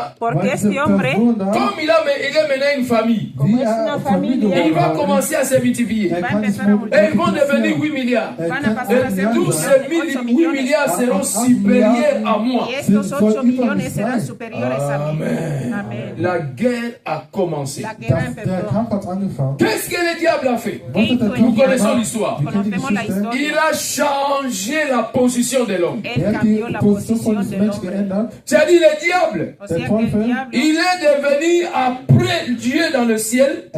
homme-là, Porque este hombre, comme il est maintenant une famille, como es una familia, il va commencer à se multiplier. va a empezar a Et ils multiplicar. vont devenir 8 milliards. Van a pasar a ser Et tous ces 8 milliards seront supérieurs à moi. Y estos 8 millones serán superiores a mí. Amén. La guerre a commencé. La guerra Der empezó. Kampf hat angefangen. Qu'est-ce que le diable a fait? ¿Qué hizo Nous el connaissons diablo? l'histoire. Conocemos la Il historia. a changé la position de l'homme. Él Er hat die cambió la Position von posición diesem del Menschen hombre. geändert. C'est-à-dire le diable. O sea que el Teufel, diablo Il est devenu après Dieu dans le ciel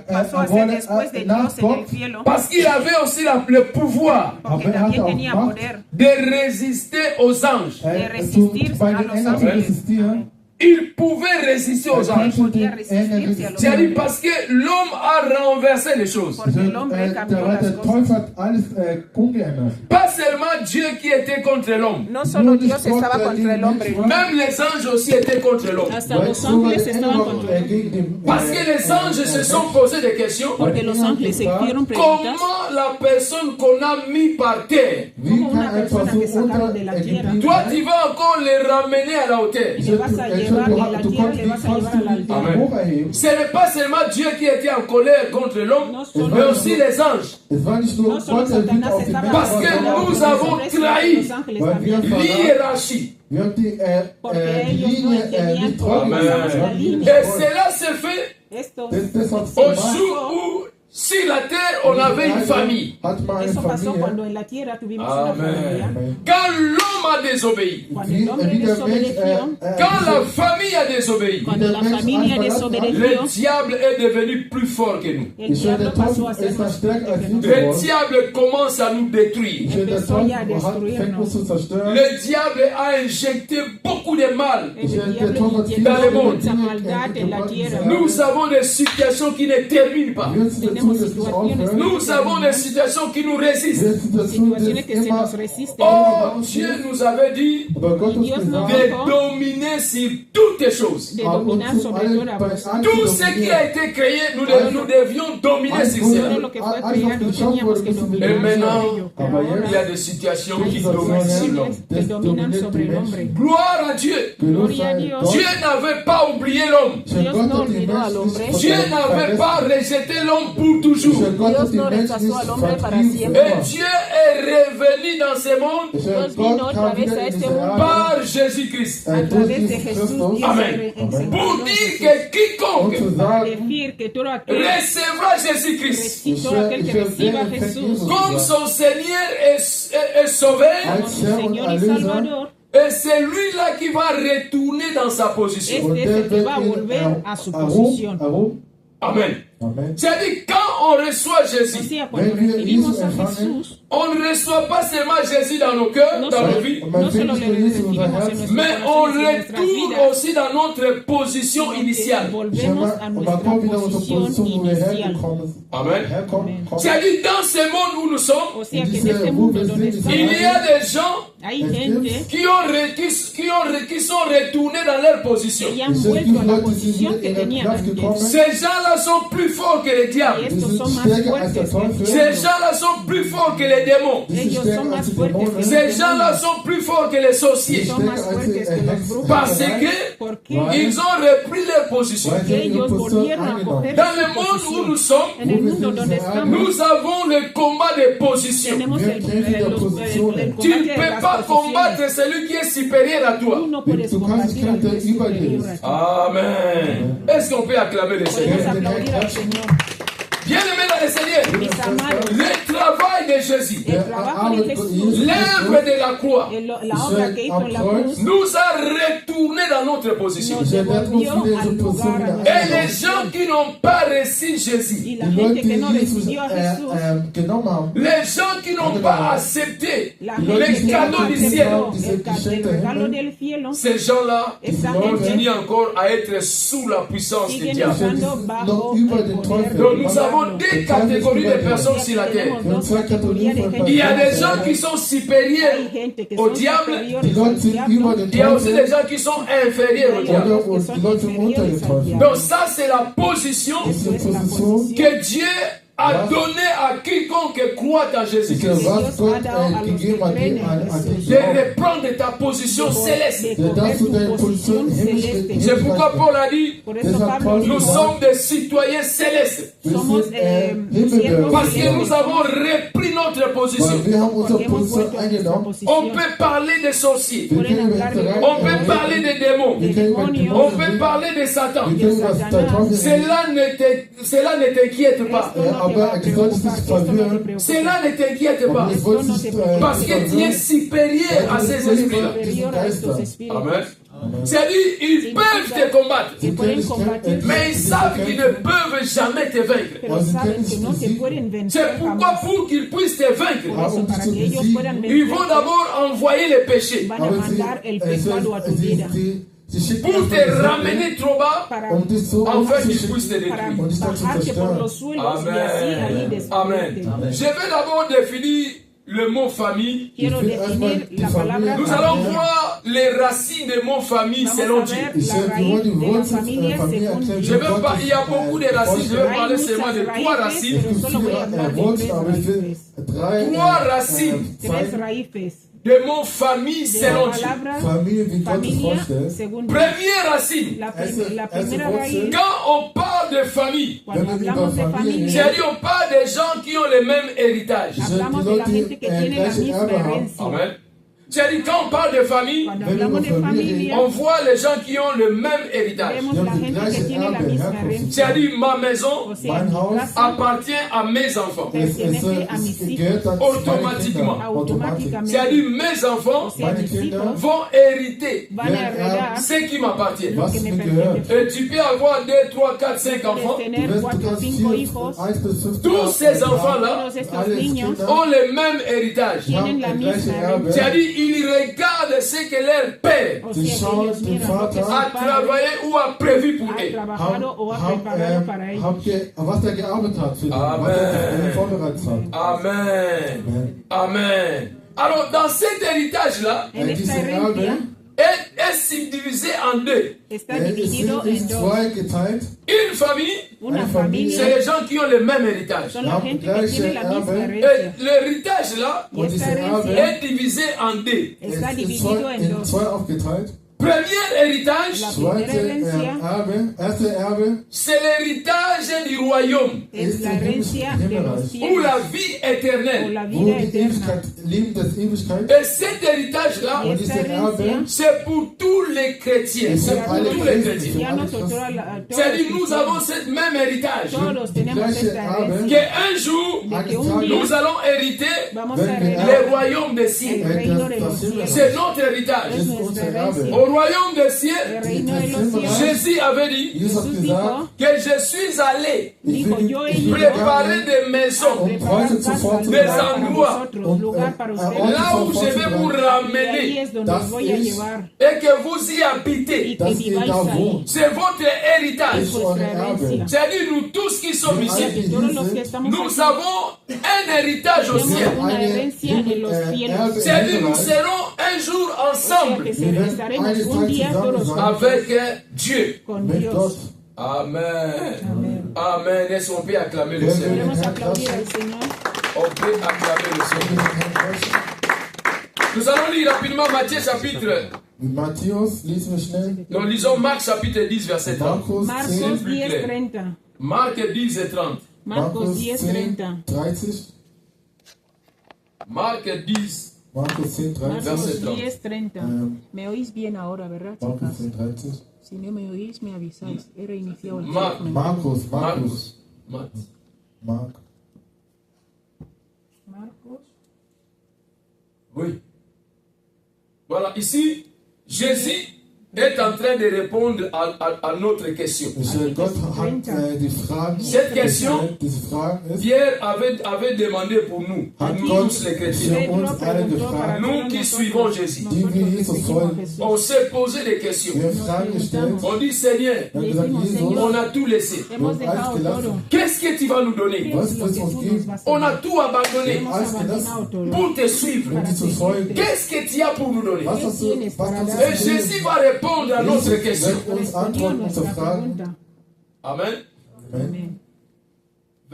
pasó a ser después de Dios nach en el Gott, cielo, parce qu'il avait aussi le pouvoir porque Aber er hatte también auch tenía Macht. poder. de résister aux anges. bei den Engeln zu resistieren. Il pouvait résister aux Er anges. konnte den Engeln C'est-à-dire resistieren. parce que l'homme a renversé les choses. Porque el hombre cambió las Der cosas. Teufel hat alles umgeändert. Pas seulement Dieu qui était contre l'homme. No solo Dios estaba contra el hombre, Même les anges aussi étaient contre l'homme. hasta los ángeles estaban contra el hombre. Parce que les anges se sont posés des questions. Porque los ángeles se hicieron preguntas. Comment la personne qu'on a mis par terre, Wie Como una kann eine persona que Person sacaron de la tierra, toi tu vas encore les ramener à la hauteur. le vas a llevar de la tierra, le vas a llevar a la altura. hochheben. Ce n'est pas seulement Dieu qui était en colère contre l'homme, mais aussi les anges. Es war nicht nur No solo Gott, der wütend Satanás auf die estaba Parce Menschen que war, nous sondern avons Los trahi ángeles Weil también. wir l'hiérarchie. wir haben Porque die ellos no Linie entendían nicht cómo treu pasamos la Et línea. cela se fait Esto, Das hat au jour où, sur la terre, on avait une famille. Hat man eine eso pasó Familie. cuando en la tierra tuvimos una familia. Quand l'homme a désobéi, Cuando el hombre Wie der Mensch, desobedeció, quand la famille a désobéi, cuando la familia desobedeció, le diable est devenu plus fort que nous. el diablo der pasó a Teufel ser ist más stärker als fuerte que wir nosotros. Le geworden. diable commence à nous détruire. Der Empezó ya a Teufel fängt destruirnos. uns zu zerstören. Le diable a injecté beaucoup de mal. El Der diablo Teufel inyectó dans le monde. mucha maldad en la tierra. Nous avons des situations qui ne terminent pas. Wir sind dazu, dass es aufhört. Nous avons des situations qui nous résistent. Wir sind dazu, Situaciones dass que se immer, nos resisten. Oh, Dieu nous avait dit aber Gott uns Dios nos gesagt, de dominer sur toutes les choses. De und dominar zum sobre allen toda bei cosa. allen Tout zu ce qui dominieren. a été créé, nous devions dominer sur Todo cela. lo que fue creado teníamos que Et dominar maintenant, sobre ello. Pero Aber il y a ahora des situations hay qui dominent sur l'homme. situaciones que dominan sobre el hombre. Gloire à Dieu. Gloria a Dios. Dieu n'avait pas oublié l'homme. Dios no olvidó al hombre. Dieu n'avait pas rejeté l'homme pour toujours. Dios no rechazó al hombre para siempre. Et Dieu est revenu dans ce monde Dios vino otra vez a este mundo par Jésus-Christ. a través de Jesús. Dios Amen. se enseñó Pour a dire que quiconque zu para sagen, decir que todo aquel, recevra Jésus-Christ todo aquel que reciba a Jesús comme son Seigneur et Sauveur, como su Señor y Salvador, et c'est lui-là qui va retourner dans sa position. este es el que va a volver a su posición. Amen. Amen. C'est-à-dire, quand on reçoit O Jésus, sea, cuando recibimos a Jesús, on ne reçoit pas seulement Jésus dans nos cœurs, no dans nos solo, vies, no solo le recibimos en nuestros mais on corazones y en nuestras retourne vidas, aussi dans notre position sino que initiale. volvemos a nuestra posición inicial. Amen. Herkommen. C'est-à-dire, dans ce monde où nous sommes, O sea que en este mundo donde il estamos, y a des gens hay gente qui sont retournés dans leur position. que ya han vuelto a la posición que tenían antes. Ces gens-là sont plus forts que les Y diables. estos son más fuertes que el Ces diablo. gens-là sont plus forts que les démons. Ellos son más fuertes que los Ces gens-là demonios. sont plus forts que les sorciers. Son más fuertes que los brujos. Parce que Porque ils ont repris leur position. ellos volvieron a coger Dans le su monde où nous posición. sommes, En el mundo donde estamos, nous avons le combat de position. tenemos el Tu ne combate de peux las pas combattre posiciones. celui qui est supérieur à toi. Tú no puedes combatir al que es superior a ti. Amen. Est-ce qu'on peut acclamer le Seigneur? Podemos aplaudir al Señor. Bien-aimés dans le Seigneur, Mis amados, le travail de Jésus, el trabajo de Jesús, l'œuvre de la croix, la obra que hizo en la cruz, nous a retourné dans notre position. nos devolvió al lugar, a nuestro Et les gens qui n'ont pas reçu Jésus, y la gente que no recibió a Jesús, les gens qui n'ont pas accepté la les gente que no cadeaux du ciel, aceptó el regalo del cielo, ces gens-là esa continuent gente encore à être sous la puissance du siguen diable. estando bajo el poder Donc nous del avons diablo. deux catégories de personnes sur la terre. Tenemos dos categorías de gente. Il y a des gens qui sont supérieurs Hay gente que au son diable. superiores al diablo. Il y a aussi des gens qui sont inférieurs au Hay diable. otros que son inferiores al diablo. Donc ça, c'est la position Eso es la posición que Dieu a donné à quiconque croit en Jésus-Christ was Gott gegeben hat, an den de reprendre ta position céleste. C'est pourquoi Paul a dit, nous sommes des citoyens célestes. Parce que nous avons repris notre position. On peut parler des sorciers. On peut parler des démons. On peut parler de Satan. Cela ne t'inquiète pas. Cela ne t'inquiète pas. Parce que tu es supérieur à ces esprits-là. Amen. C'est-à-dire, ils peuvent te combattre, mais ils savent qu'ils ne peuvent jamais te vaincre. C'est pourquoi pour qu'ils puissent te vaincre, ils vont d'abord envoyer les péchés pour te ramener trop bas, afin qu'ils puissent te détruire. Amen. Amen. Je vais d'abord définir le mot famille. Nous allons voir les racines de mon famille selon Dieu. Je vais pas, il y a beaucoup de racines. Je vais parler seulement de 3 racines. 3 racines de mon famille selon Dieu. Première racine. Quand on parle de famille, c'est-à-dire on parle des gens qui ont le même héritage. Amen. C'est-à-dire quand on parle de famille, on voit les gens qui ont le même héritage. C'est-à-dire ma maison appartient à mes enfants. Automatiquement. C'est-à-dire mes enfants vont hériter ce qui m'appartient. Et tu peux avoir 2, 3, 4, 5 enfants. Tous ces enfants-là ont le même héritage. C'est-à-dire ils regardent ce que leur père a travaillé ou a prévu pour eux. Amen. Amen. Alors dans cet héritage-là, est subdivisé en 2. Une famille, c'est les gens qui ont le même héritage. Et l'héritage là est divisé en 2. Premier héritage, c'est l'héritage du royaume, ou la vie éternelle. Et cet héritage-là, c'est pour tous les chrétiens. C'est pour tous les chrétiens. C'est-à-dire nous avons ce même héritage. Qu'un jour, nous allons hériter le royaume des cieux. C'est notre héritage. Au royaume des cieux, Jésus avait dit que je suis allé préparer des maisons, des endroits, là où je vais vous ramener et que vous y habitez. C'est votre héritage. C'est-à-dire nous tous qui sommes ici, nous avons un héritage au ciel. C'est-à-dire nous serons un jour ensemble avec Dieu. Amen. Amen. Est-ce qu'on peut acclamer le Seigneur? On peut acclamer le Seigneur. Nous allons lire rapidement Matthieu chapitre. Nous lisons Marc chapitre 10 verset 30. Marc 10 et 30. Marcos 10, 30. Marc 10. Marcos 10, 30. Verset 30. 10:30. Me oís bien ahora, ¿verdad, Marcos chicas? 10, 30. Si no me oís, me avisáis. He reiniciado el Marc. teléfono. Marcos. Marcos. Oui. Voilà, ici, Jésus est en train de répondre à notre question. Cette question, Pierre avait demandé pour nous tous les chrétiens, nous qui suivons Jésus. On s'est posé des questions. On dit, Seigneur, on a tout laissé. Qu'est-ce que tu vas nous donner? On a tout abandonné pour te suivre. Qu'est-ce que tu as pour nous donner? Et Jésus va répondre à notre question. Amen.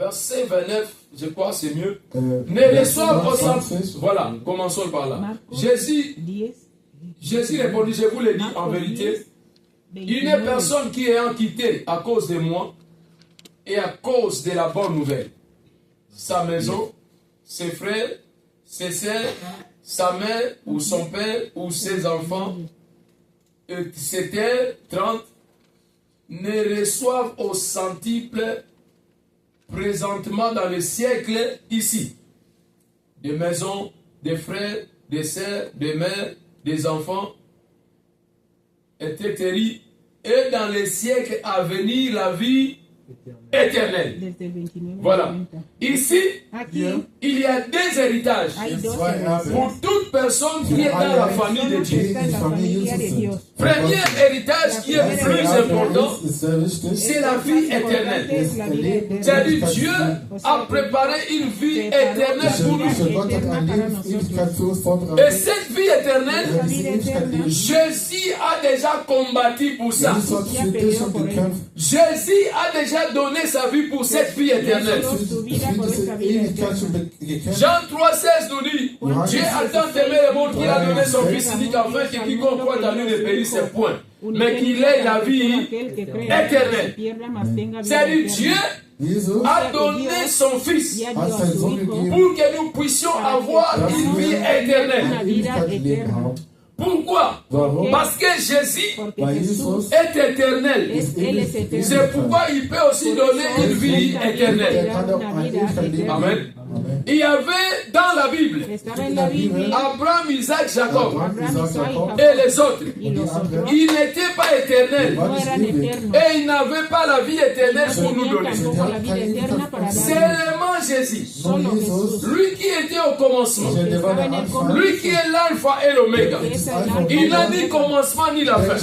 verset 29, je crois c'est mieux. Ne reçoivent au centime. Voilà, commençons par là. Jésus répondit, je vous le dis en vérité, il n'est personne qui ayant quitté à cause de moi et à cause de la bonne nouvelle sa maison, ses frères, ses sœurs, sa mère ou son père ou ses enfants, ses terres, 30, ne reçoivent au centuple présentement dans le siècle ici. Des maisons, des frères, des sœurs, des mères, des enfants, etc. Et dans les siècles à venir, la vie éternelle. Voilà. Ici, il y a deux héritages pour toute personne qui est dans la famille de Dieu. Premier héritage qui est plus important, c'est la vie éternelle. C'est-à-dire Dieu a préparé une vie éternelle pour nous. Et cette vie éternelle, Jésus a déjà combattu pour ça. Jésus a déjà donné sa vie pour cette vie éternelle. Jean 3,16 nous dit, Dieu a tant aimé le monde qu'il a donné son Fils unique afin que quiconque croit en lui ne périsse point, mais qu'il ait la vie éternelle. C'est-à-dire Dieu a donné son Fils pour que nous puissions avoir une vie éternelle. Pourquoi? Parce que Jésus est éternel. C'est pourquoi il peut aussi donner une vie éternelle. Amen. Il y avait dans la Bible Abraham, Isaac, Jacob et les autres. Ils n'étaient pas éternels et ils n'avaient pas la vie éternelle pour nous donner. Seulement Jésus, lui qui était au commencement, lui qui est l'alpha et l'oméga, il n'a ni commencement ni la fin,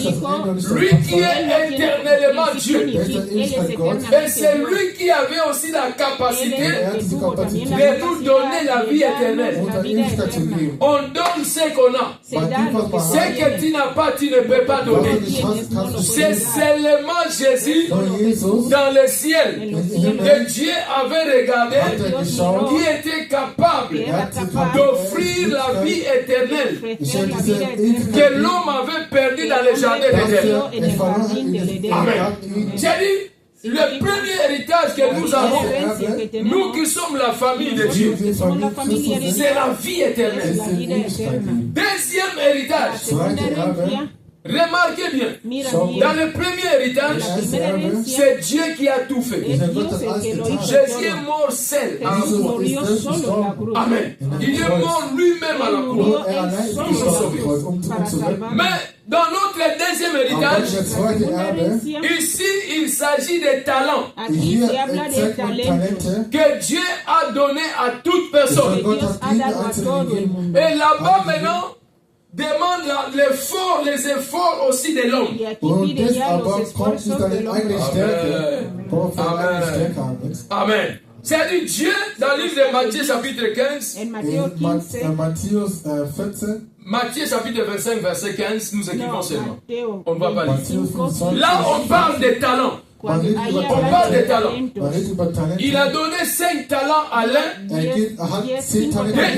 lui qui est éternellement Dieu, et c'est lui qui avait aussi la capacité de nous donner la vie éternelle. On donne ce qu'on a. Ce que tu n'as pas, tu ne peux pas donner. C'est seulement Jésus dans le ciel que Dieu avait regardé qui était capable d'offrir la vie éternelle que l'homme avait perdue dans le jardin d'Éden. Amen. J'ai dit, le premier héritage que nous avons, nous qui sommes la famille de Dieu, c'est la vie éternelle. Deuxième héritage, remarquez bien, dans le premier héritage, c'est Dieu qui a tout fait. Jésus est mort seul à la croix. Amen. Il est mort lui-même à la croix pour nous sauver. Mais dans notre deuxième héritage, ici il s'agit des talents que Dieu a donné à toute personne. Et là-bas maintenant, demande les efforts aussi de l'homme. Amen. C'est-à-dire Dieu, dans le livre de Matthieu chapitre 15, Matthieu chapitre 25, verset 15, nous écrivons seulement. On ne va pas lire. Là, on parle des talents. On parle des talents. Il a donné 5 talents à l'un, 2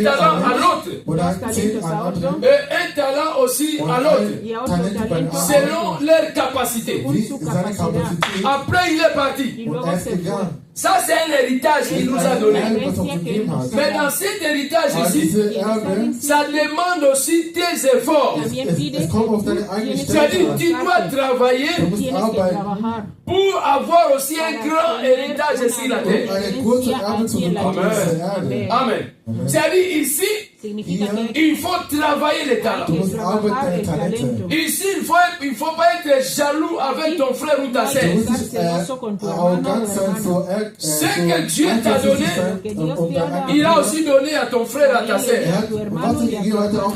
talents à l'autre, et 1 talent aussi à l'autre, selon leur capacité. Après, il est parti. Ça, c'est un héritage qu'il nous a donné. Mais dans cet héritage ici, ça demande aussi tes efforts. C'est-à-dire, tu dois travailler pour avoir aussi un grand héritage sur la terre. Amen. Amen. C'est-à-dire, ici, il faut travailler les talents. Ici, il ne faut pas être jaloux avec ton frère ou ta sœur. Ce que Dieu t'a donné, il a aussi donné à ton frère, à ta sœur.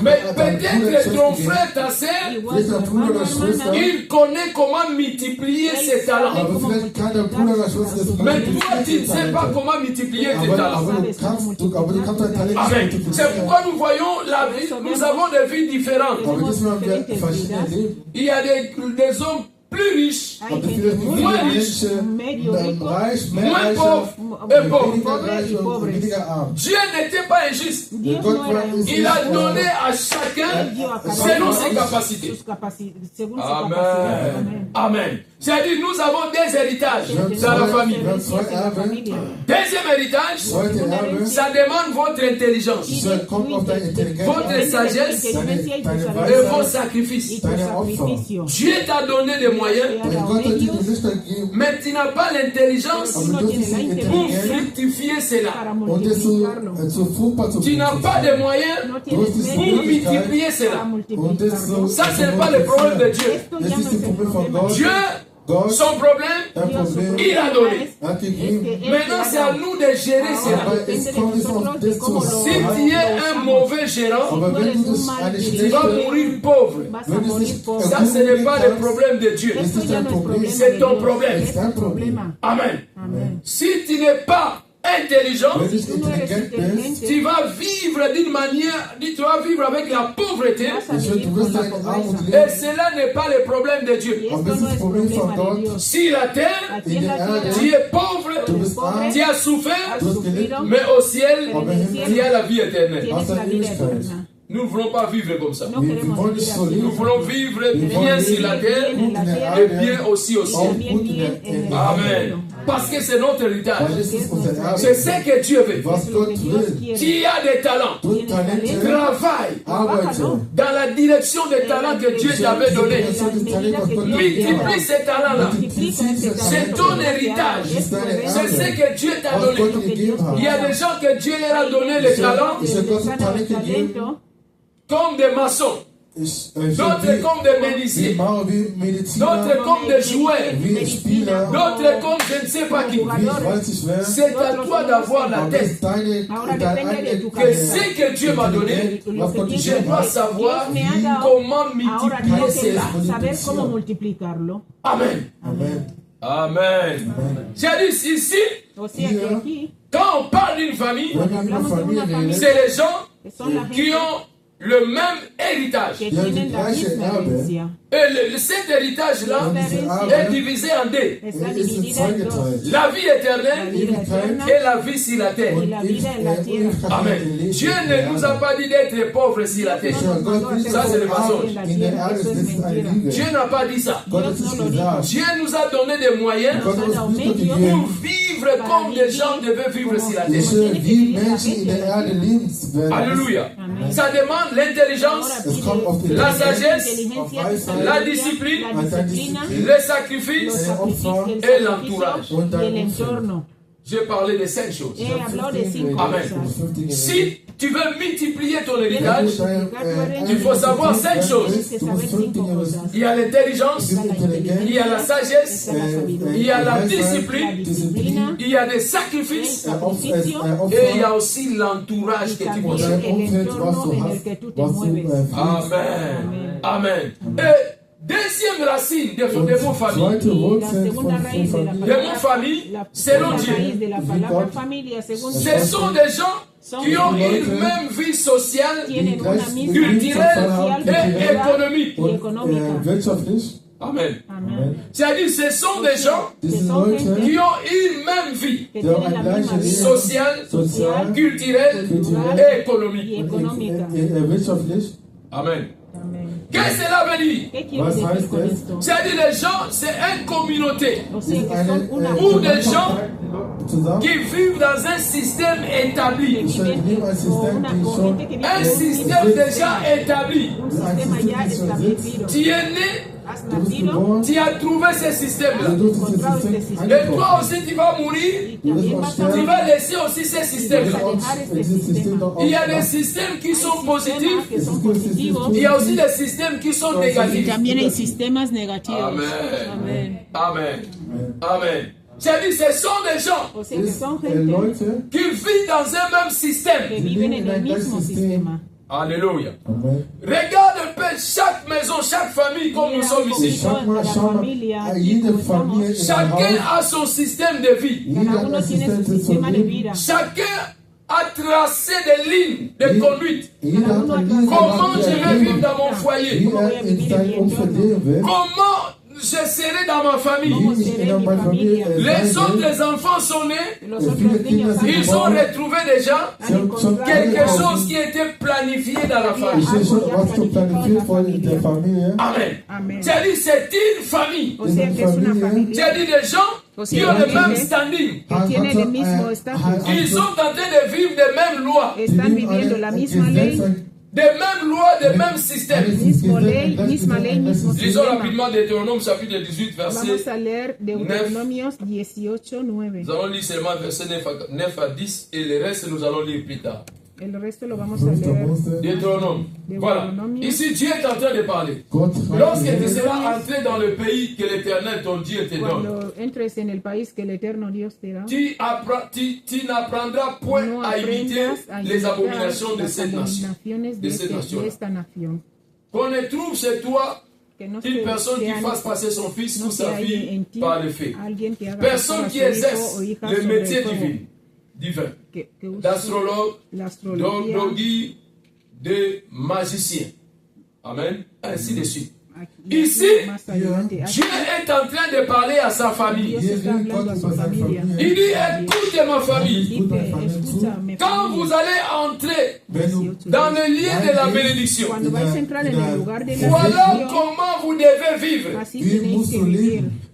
Mais peut-être ton frère, ta sœur, il connaît comment multiplier ses talents. Mais toi, tu ne sais pas comment multiplier tes talents. Amen. C'est pourquoi nous voyons la vie, nous avons des vies différentes. Il y a des hommes plus riches, moins riches, moins pauvres et pauvres. Dieu n'était pas injuste. Il a donné à chacun selon ses capacités. Amen. Amen. C'est-à-dire, nous avons des héritages dans la famille. Deuxième héritage, ça demande votre intelligence, votre sagesse et vos sacrifices. Dieu t'a donné les moyens, mais tu n'as pas l'intelligence pour fructifier cela. Tu n'as pas de moyens pour multiplier cela. Ça, ce n'est pas le problème de Dieu. Dieu, son problème, il a donné. Maintenant, c'est à nous de gérer cela. Si tu es un mauvais gérant, tu vas mourir pauvre. Ça, ce n'est pas le problème de Dieu. C'est ton problème. Amen. Si tu n'es pas intelligent, tu vas vivre d'une manière, tu vas vivre avec la pauvreté, et cela n'est pas le problème de Dieu. Si la terre, tu es pauvre, tu as souffert, mais au ciel, tu as la vie éternelle. Nous ne voulons pas vivre comme ça. Nous voulons vivre bien sur la terre et bien aussi au ciel. Amen. Parce que c'est notre héritage. C'est ce que Dieu veut. Tu as des talents. Travaille dans la direction des talents que Dieu t'avait donnés. Multiplie ces talents-là. C'est ton héritage. C'est ce que Dieu t'a donné. Il y a des gens que Dieu leur a donné les talents comme des maçons. D'autres comme des médecins, d'autres comme des joueurs, d'autres comme je ne sais pas qui. C'est à toi d'avoir la tête que ce que Dieu m'a donné, je dois savoir comment multiplier cela. Amen. Amen. J'ai dit ici, quand on parle d'une famille, c'est les gens qui ont le même héritage. Et cet héritage-là est divisé en deux. La vie éternelle et la vie sur la terre. Amen. Dieu ne nous a pas dit d'être pauvres sur la terre. Ça, c'est le mensonge. Dieu n'a pas dit ça. Dieu nous a donné des moyens pour vivre comme les gens devaient vivre sur la terre. Alléluia. Ça demande l'intelligence, la sagesse, la discipline, le sacrifice et l'entourage. J'ai parlé de 5 choses. Amen. Si tu veux multiplier ton héritage, il faut savoir 5 choses. Il y a l'intelligence, il y a la sagesse, il y a la discipline, il y a des sacrifices et il y a aussi l'entourage que tu possèdes. Amen. Amen. Et deuxième racine de mon famille, selon Dieu, ce sont des gens qui ont une même vie sociale, culturelle et économique. Amen. C'est-à-dire, ce sont des gens qui ont une même vie sociale, culturelle et économique. Amen. Qu'est-ce que cela veut dire? C'est-à-dire, les gens, c'est une communauté ou des gens qui vivent dans un système établi. Un système déjà établi. Tu es né, tu as trouvé ce système-là. Et toi aussi, tu vas mourir. Tu vas laisser aussi ce système-là. Il y a des systèmes qui sont positifs. Il y a aussi des systèmes qui sont négatifs. Amen. Amen. Amen. C'est-à-dire, ce sont des gens qui vivent dans un même système. Alléluia. Regarde un peu chaque maison, chaque famille comme nous sommes ici. Chacun a son système de vie. Chacun a tracé des lignes de conduite. Comment je vais vivre dans mon foyer? Comment je serai dans ma famille. Les autres enfants sont nés. Ils ont retrouvé déjà quelque chose qui était planifié dans la famille. Amen. C'est-à-dire c'est une famille. C'est-à-dire des gens qui ont le même standing. Ils sont en train de vivre les mêmes lois. Des mêmes lois, des mêmes systèmes. Lisons rapidement Deutéronome chapitre 18, verset 9. Nous allons lire seulement verset 9 à 10 et le reste nous allons lire plus tard. Deutéronome. Voilà. Ici, Dieu est en train de parler. Lorsque tu seras entré dans le pays que l'Éternel, ton Dieu, te donne, tu n'apprendras point à imiter les abominations de cette nation. Qu'on ne trouve chez toi une personne qui fasse passer son fils ou sa fille par le fait. Personne qui exerce le métier divin, d'astrologue, d'ogi, de magicien. Amen. Ainsi de suite. Ici, Dieu est en train de parler à sa famille. Il dit, écoutez ma famille. Quand vous allez entrer dans le lieu de la bénédiction, voilà comment vous devez vivre.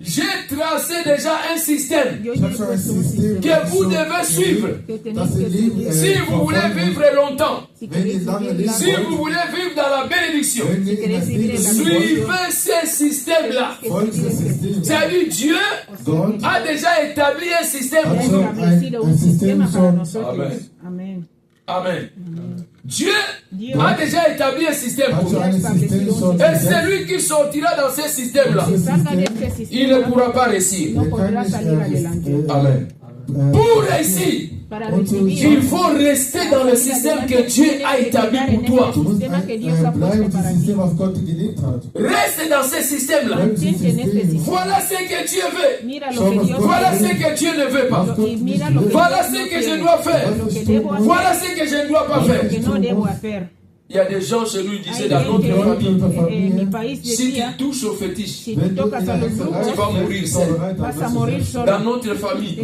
J'ai tracé déjà un système que vous devez suivre. Si vous voulez vivre longtemps, si vous voulez vivre dans la bénédiction, suivez ce système-là. C'est-à-dire Dieu a déjà établi un système. Amen. Amen. Dieu a déjà établi un système pour nous. Et celui qui sortira dans ce système-là, il ne pourra pas réussir. Amen. Pour réussir, il faut rester dans le système que Dieu a établi pour toi. Reste dans ce système-là. Voilà ce que Dieu veut. Voilà ce que Dieu ne veut pas. Voilà ce que je dois faire. Voilà ce que je ne dois pas faire. Il y a des gens chez nous qui disaient dans notre famille, si tu touches au fétiche, tu vas mourir seul. Dans notre famille,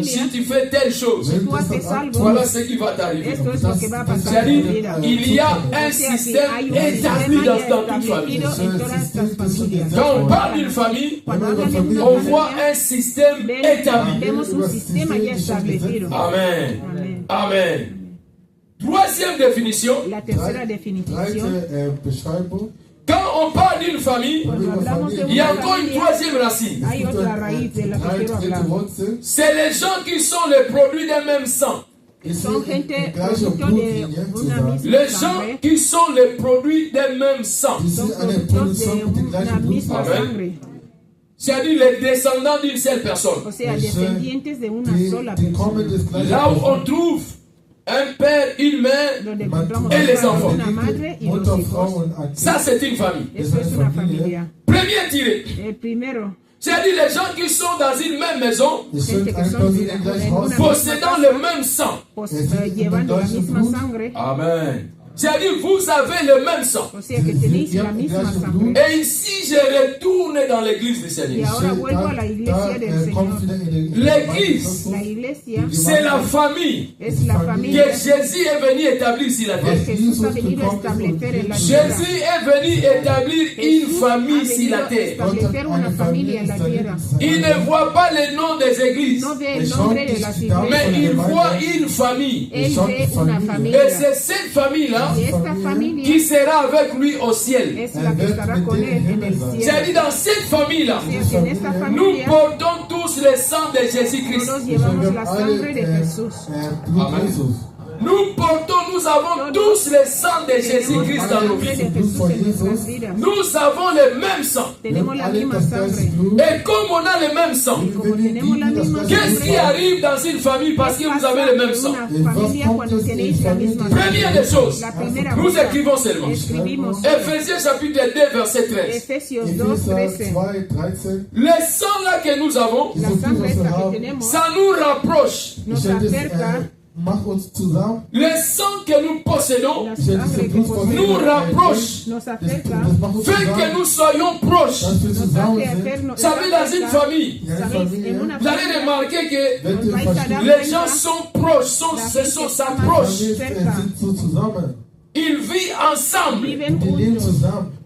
si tu fais telle chose, voilà ce qui va t'arriver. C'est-à-dire, il y a un système établi dans toute famille. Quand on parle d'une famille, on voit un système établi. Amen. Amen. Troisième définition. La tercera définition. Quand on parle d'une famille, il y a encore une troisième racine. C'est les gens qui sont les produits d'un même sang. Les gens qui sont les produits d'un même sang. Amen. C'est-à-dire les descendants d'une seule personne. Là où on trouve un père, une mère et les enfants. Ça, c'est une famille. Premier tiré. C'est-à-dire les gens qui sont dans une même maison, possédant le même sang. Amen. C'est-à-dire vous avez le même sang. Et ici, je retourne dans l'église du Seigneur. L'église, c'est la famille que Jésus est venu établir sur la terre. Jésus est venu établir une famille sur la terre. Il ne voit pas le nom des églises, mais il voit une famille. Et c'est cette famille-là qui sera avec lui au ciel. C'est-à-dire dans cette famille-là, nous portons tous le sang de Jésus-Christ. Amen. Nous avons tous le sang de Jésus-Christ dans nos vies. Nous avons le même sang. Et comme on a le même sang, qu'est-ce qui arrive dans une famille parce que vous avez le même sang? Première des choses, nous écrivons seulement. Ephésiens chapitre 2, verset 13. Le sang là que nous avons, ça nous rapproche Le sang que nous possédons nous rapproche, fait que nous soyons proches. Vous savez, dans une famille, vous allez remarquer que les gens sont proches, s'approchent. Ils vivent ensemble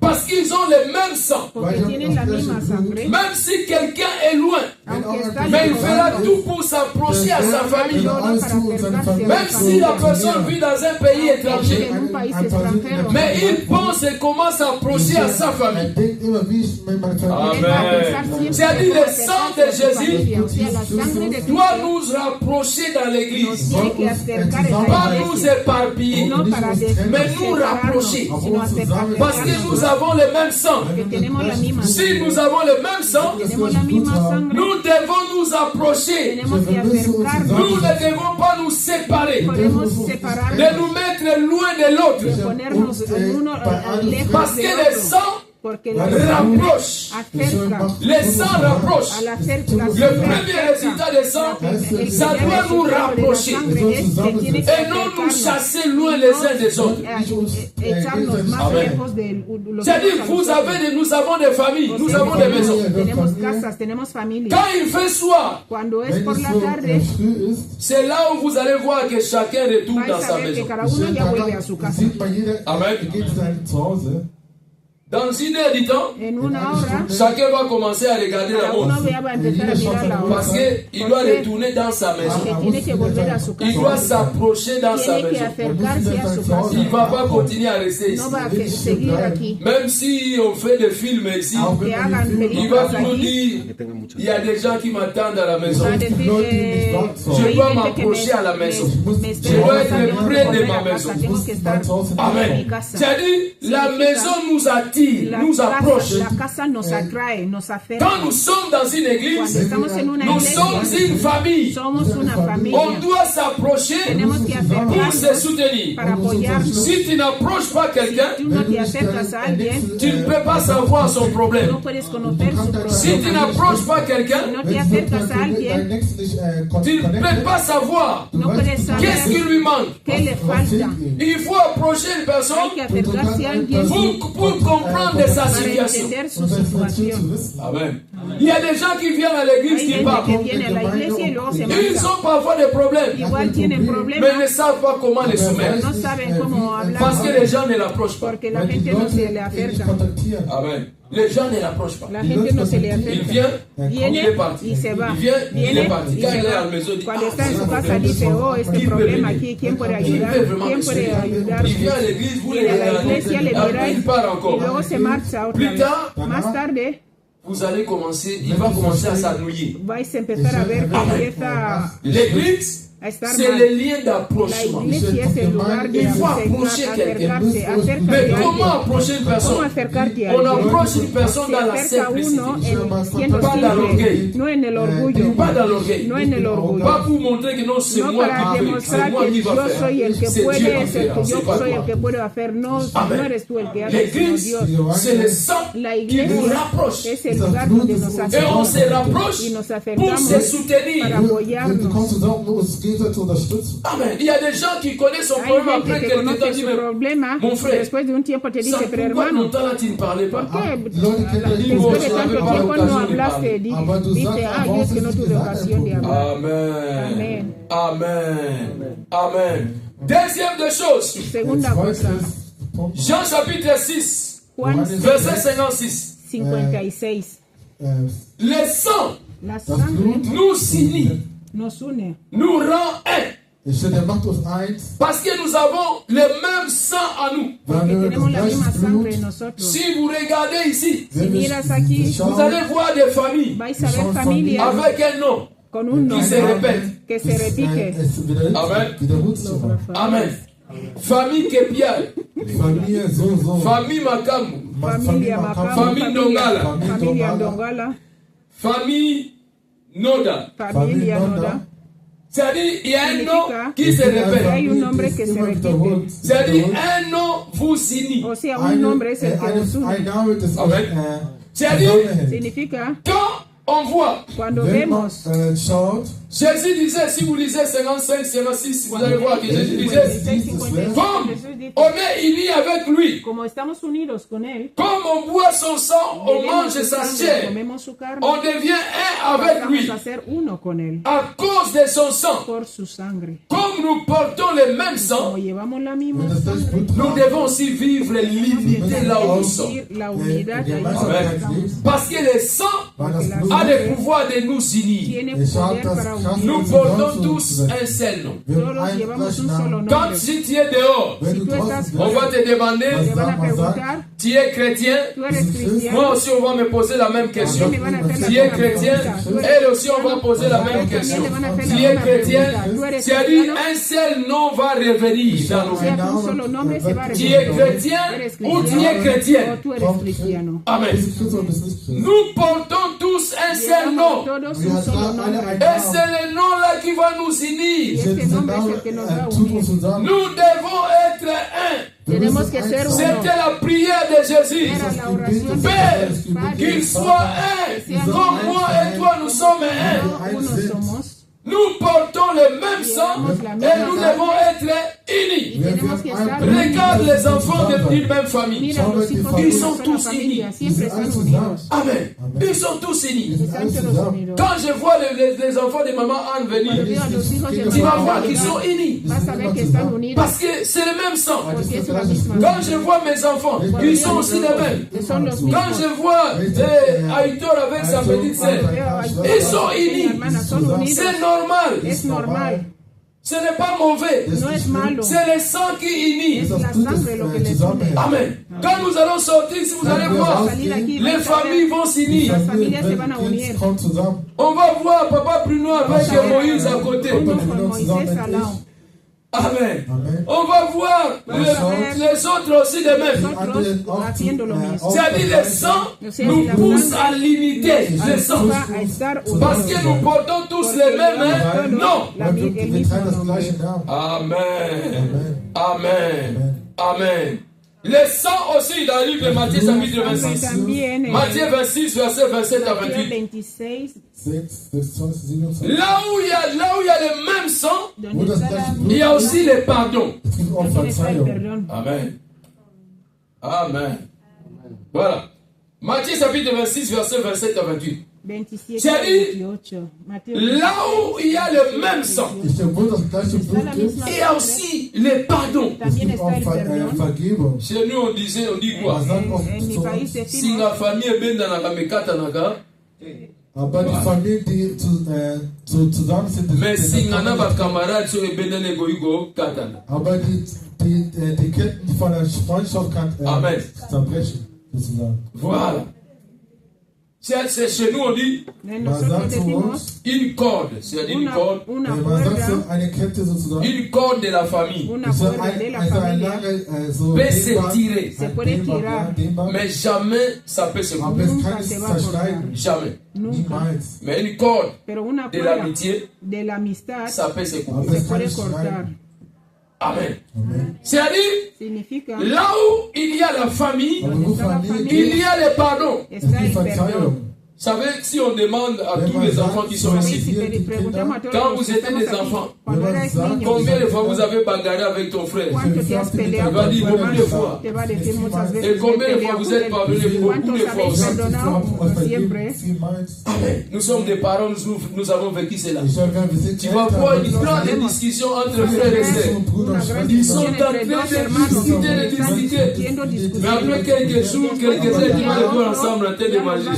parce qu'ils ont le même sang. Même si quelqu'un est loin, mais il fera tout pour s'approcher à sa famille. Même si la personne vit dans un pays étranger, mais il pense et commence à s'approcher à sa famille. Amen. C'est-à-dire le sang de Jésus doit nous rapprocher dans l'église. Pas nous éparpiller, mais nous rapprocher. Parce que nous avons le même sang. Si nous avons le même sang, nous devons nous approcher. Nous ne devons pas nous séparer. De nous mettre loin de l'autre. Parce que le sang rapproche. Les sangs rapprochent. Le premier résultat des sangs, ça doit nous rapprocher et non nous chasser loin les uns des autres. C'est-à-dire, nous avons des familles, nous avons des maisons. Quand il fait soir, c'est là où vous allez voir que chacun retourne dans sa maison. Amen. Dans une heure du temps, chacun va commencer à regarder la montre. Parce qu'il doit retourner dans sa maison. Il doit s'approcher dans sa maison. Il ne va pas continuer à rester ici. Même si on fait des films ici, il va nous dire, il y a des gens qui m'attendent à la maison. Je dois m'approcher à la maison. Je dois être près de ma maison. Amen. C'est-à-dire, la maison nous attire. Nous approche. Quand nous sommes dans une église, nous sommes une famille. On doit s'approcher pour se soutenir. Si tu n'approches pas quelqu'un, tu ne peux pas savoir son problème. Si tu n'approches pas quelqu'un, tu ne peux pas savoir qu'est-ce qui lui manque. Il faut approcher une personne pour comprendre de sa situation. Amen. Il y a des gens qui viennent à l'église qui parlent. Ils ont parfois des problèmes, mais ils ne savent pas comment les soumettre. Parce que les gens ne l'approchent pas. Amen. Les gens ne l'approchent pas. Il vient, il est parti. Il vient, il est parti. Quand il est à la maison, il dit, qui peut venir? Qui peut vraiment me soutenir? Il vient à l'église, vous les regardez, il part encore. Plus tard, vous allez commencer, il va commencer à s'ennuyer. L'église, c'est le lien d'approchement. Il faut approcher quelqu'un. Mais comment approcher une personne? On approche une personne dans la simplicité. Pas dans l'orgueil. Pas dans l'orgueil. Pas pour montrer que non, c'est moi qui fais. C'est moi qui va faire. C'est Dieu qui fait. Amen. L'église, c'est le sang qui nous rapproche. Et on se rapproche pour se soutenir. Amen. Il y a des gens qui connaissent son problème après quelques temps. Disent, mon frère, ça pourquoi longtemps là tu ne parlais pas? Amen. Amen. Amen. Deuxième des choses. Jean chapitre 6, verset 56. Le sang nous unit. Nous rend un. Parce que nous avons le même sang à nous. Si vous regardez ici, vous allez voir des familles avec un nom qui se répète. Amen. Amen. Famille Kepial, famille Makamu, famille Ndongala, famille Noda. C'est-à-dire, il y a un nom qui se répète. C'est-à-dire, un nom vous unit. C'est-à-dire, quand on voit, Jésus disait, si vous lisez 55, 56, vous allez voir que Jésus disait, comme on est unis avec lui, comme on boit son sang, on mange sa chair, on devient un avec lui, à cause de son sang. Comme nous portons le même sang, nous devons aussi vivre l'unité là où nous sommes. Parce que le sang a le pouvoir de nous unir. Nous portons tous un seul nom. Quand si tu es dehors, on va te demander, tu es chrétien? Moi aussi on va me poser la même question. Tu es chrétien? Elle aussi on va poser la même question. Tu es chrétien? C'est-à-dire un seul nom va revenir dans nos vies. Tu es chrétien ou tu es chrétien? Amen. Nous portons tous un seul nom. Et c'est le nom là qui va nous unir. Nous devons être un. C'était la prière de Jésus. Père, qu'il soit un. Comme moi et toi, nous sommes un. Nous portons le même sang et nous devons être unis. Regarde les enfants d'une même famille. Ils sont tous unis. Amen. Ils sont tous unis. Quand je vois les enfants de maman Anne venir, tu vas voir qu'ils sont unis. Parce que c'est le même sang. Quand je vois mes enfants, ils sont aussi les mêmes. Quand je vois Aitor avec sa petite sœur, ils sont unis. C'est normal. Ce n'est pas mauvais. C'est le sang qui unit. Amen. Quand nous allons sortir, si vous allez voir, les familles vont s'unir. On va voir Papa Bruno avec Moïse à côté. Amen. On va voir les autres aussi de même. C'est-à-dire le sang nous pousse à l'unité. Le sang. Parce que nous portons tous les mêmes noms. Amen. Amen. Amen. Le sang aussi dans le livre de Matthieu chapitre 26. Matthieu 26, verset 27 à 28. Là où il y a le même sang, il y a aussi le pardon. Amen. Amen. Voilà. Matthieu chapitre 26, verset 27 à 28. C'est-à-dire, là où il y a le même sang, il y a aussi le pardon. Chez nous, on dit quoi? Si la famille est bien dans la Mekatanaga, mais si on a des camarades qui sont bien dans les Goïgo, Katana. Amen. Voilà. C'est chez nous on dit une corde, c'est-à-dire une corde de la famille peut se tirer, mais jamais ça peut se couper. Jamais. Mais une corde de l'amitié, ça peut se couper. Amen. C'est-à-dire, là où il y a la famille, il y a le pardon. Vous savez, si on demande à tous les enfants qui sont ici, quand vous étiez des enfants, combien de fois vous avez bagarré avec ton frère? Il va dire beaucoup de fois. Et combien de fois vous êtes pardonné? Beaucoup de fois aussi. Amen. Nous sommes des parents, nous avons vécu cela. Tu vas voir une grande discussion entre frères et sœurs. Ils sont en train de discuter. Mais après quelques jours, quelques heures, ils vont les voir ensemble en train de manger.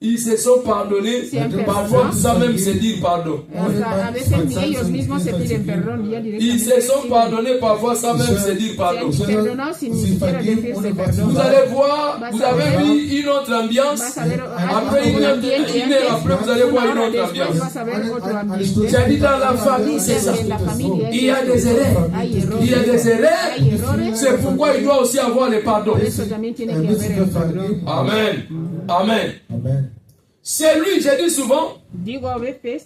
Ils se sont pardonnés, parfois sans même se dire pardon. Ils se sont pardonnés parfois sans même se dire pardon. Vous allez voir, vous avez vu une autre ambiance. Après une heure après, vous allez voir une autre ambiance. J'ai dit dans la famille, c'est ça. Il y a des erreurs. Il y a des erreurs. C'est pourquoi il doit aussi avoir le pardon. Amen. Amen. C'est lui, j'ai dit souvent,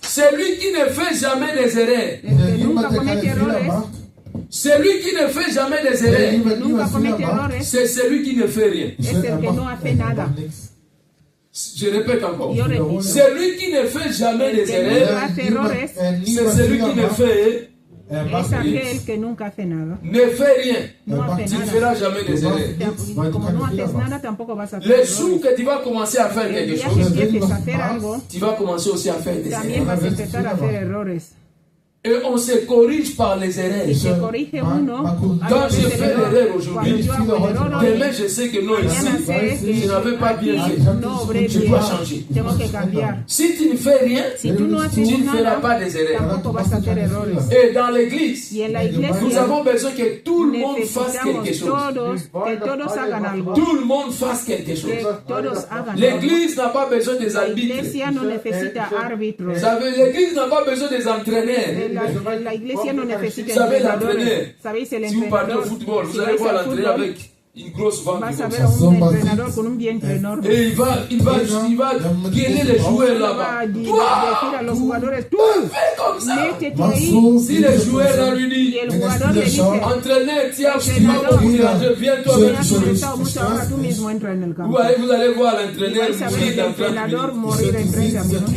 c'est lui qui ne fait jamais des erreurs. C'est lui qui ne fait jamais des erreurs. C'est celui qui ne fait rien. Je répète encore. Celui qui ne fait jamais des erreurs, c'est celui qui ne fait. Es aquel que nunca hace nada. Ne fais rien. No hace Tu ne nada. feras jamais des erreurs. Como no haces nada, tampoco vas a hacer Les errores. jours que tu vas commencer à faire El quelque día que chose, empieces a hacer algo, tu vas commencer aussi à faire des también erreurs. vas a empezar a hacer errores. Et on se corrige par les erreurs. Y se corrige uno a Quand través je del fais error. l'erreur aujourd'hui, Cuando yo hago el error hoy, demain je sais que non mañana ici, sé que je n'avais pas aquí bien fait. no obré Je bien. dois changer. Tengo que cambiar. Si tu ne fais rien, Si tú no haces tu ne feras pas nada, des erreurs. tampoco vas a hacer errores. Et dans l'église, Y en la nous iglesia avons besoin que tout le monde fasse necesitamos quelque chose. que todos hagan algo. Tout le monde fasse quelque chose. Que todos hagan algo. L'église n'a pas besoin des La arbitres. iglesia no necesita árbitros. L'église n'a pas besoin des entraîneurs. La iglesia no necesita Vous savez entrenadores. l'entraîneur. ¿Sabéis el Si vous partez au entrenador? football, Si vous allez vais voir al l'entraîneur fútbol, avec une grosse vente vas a comme ver ça. a un entrenador con un vientre enorme. Et il va guider les joueurs Va là-bas. a decir Toi, a los jugadores, tú, fais comme ça. métete ahí. Si les joueurs là lui Y disent, el jugador le dice, entraîneur, tiens, tu vas beaucoup d'argent, viens me toi-même. has molestado mucho, ahora tú mismo entra en el campo. Vous allez voir Y l'entraîneur vais a ver mourir el dans 30 entrenador minutes. morir en 30 minutos.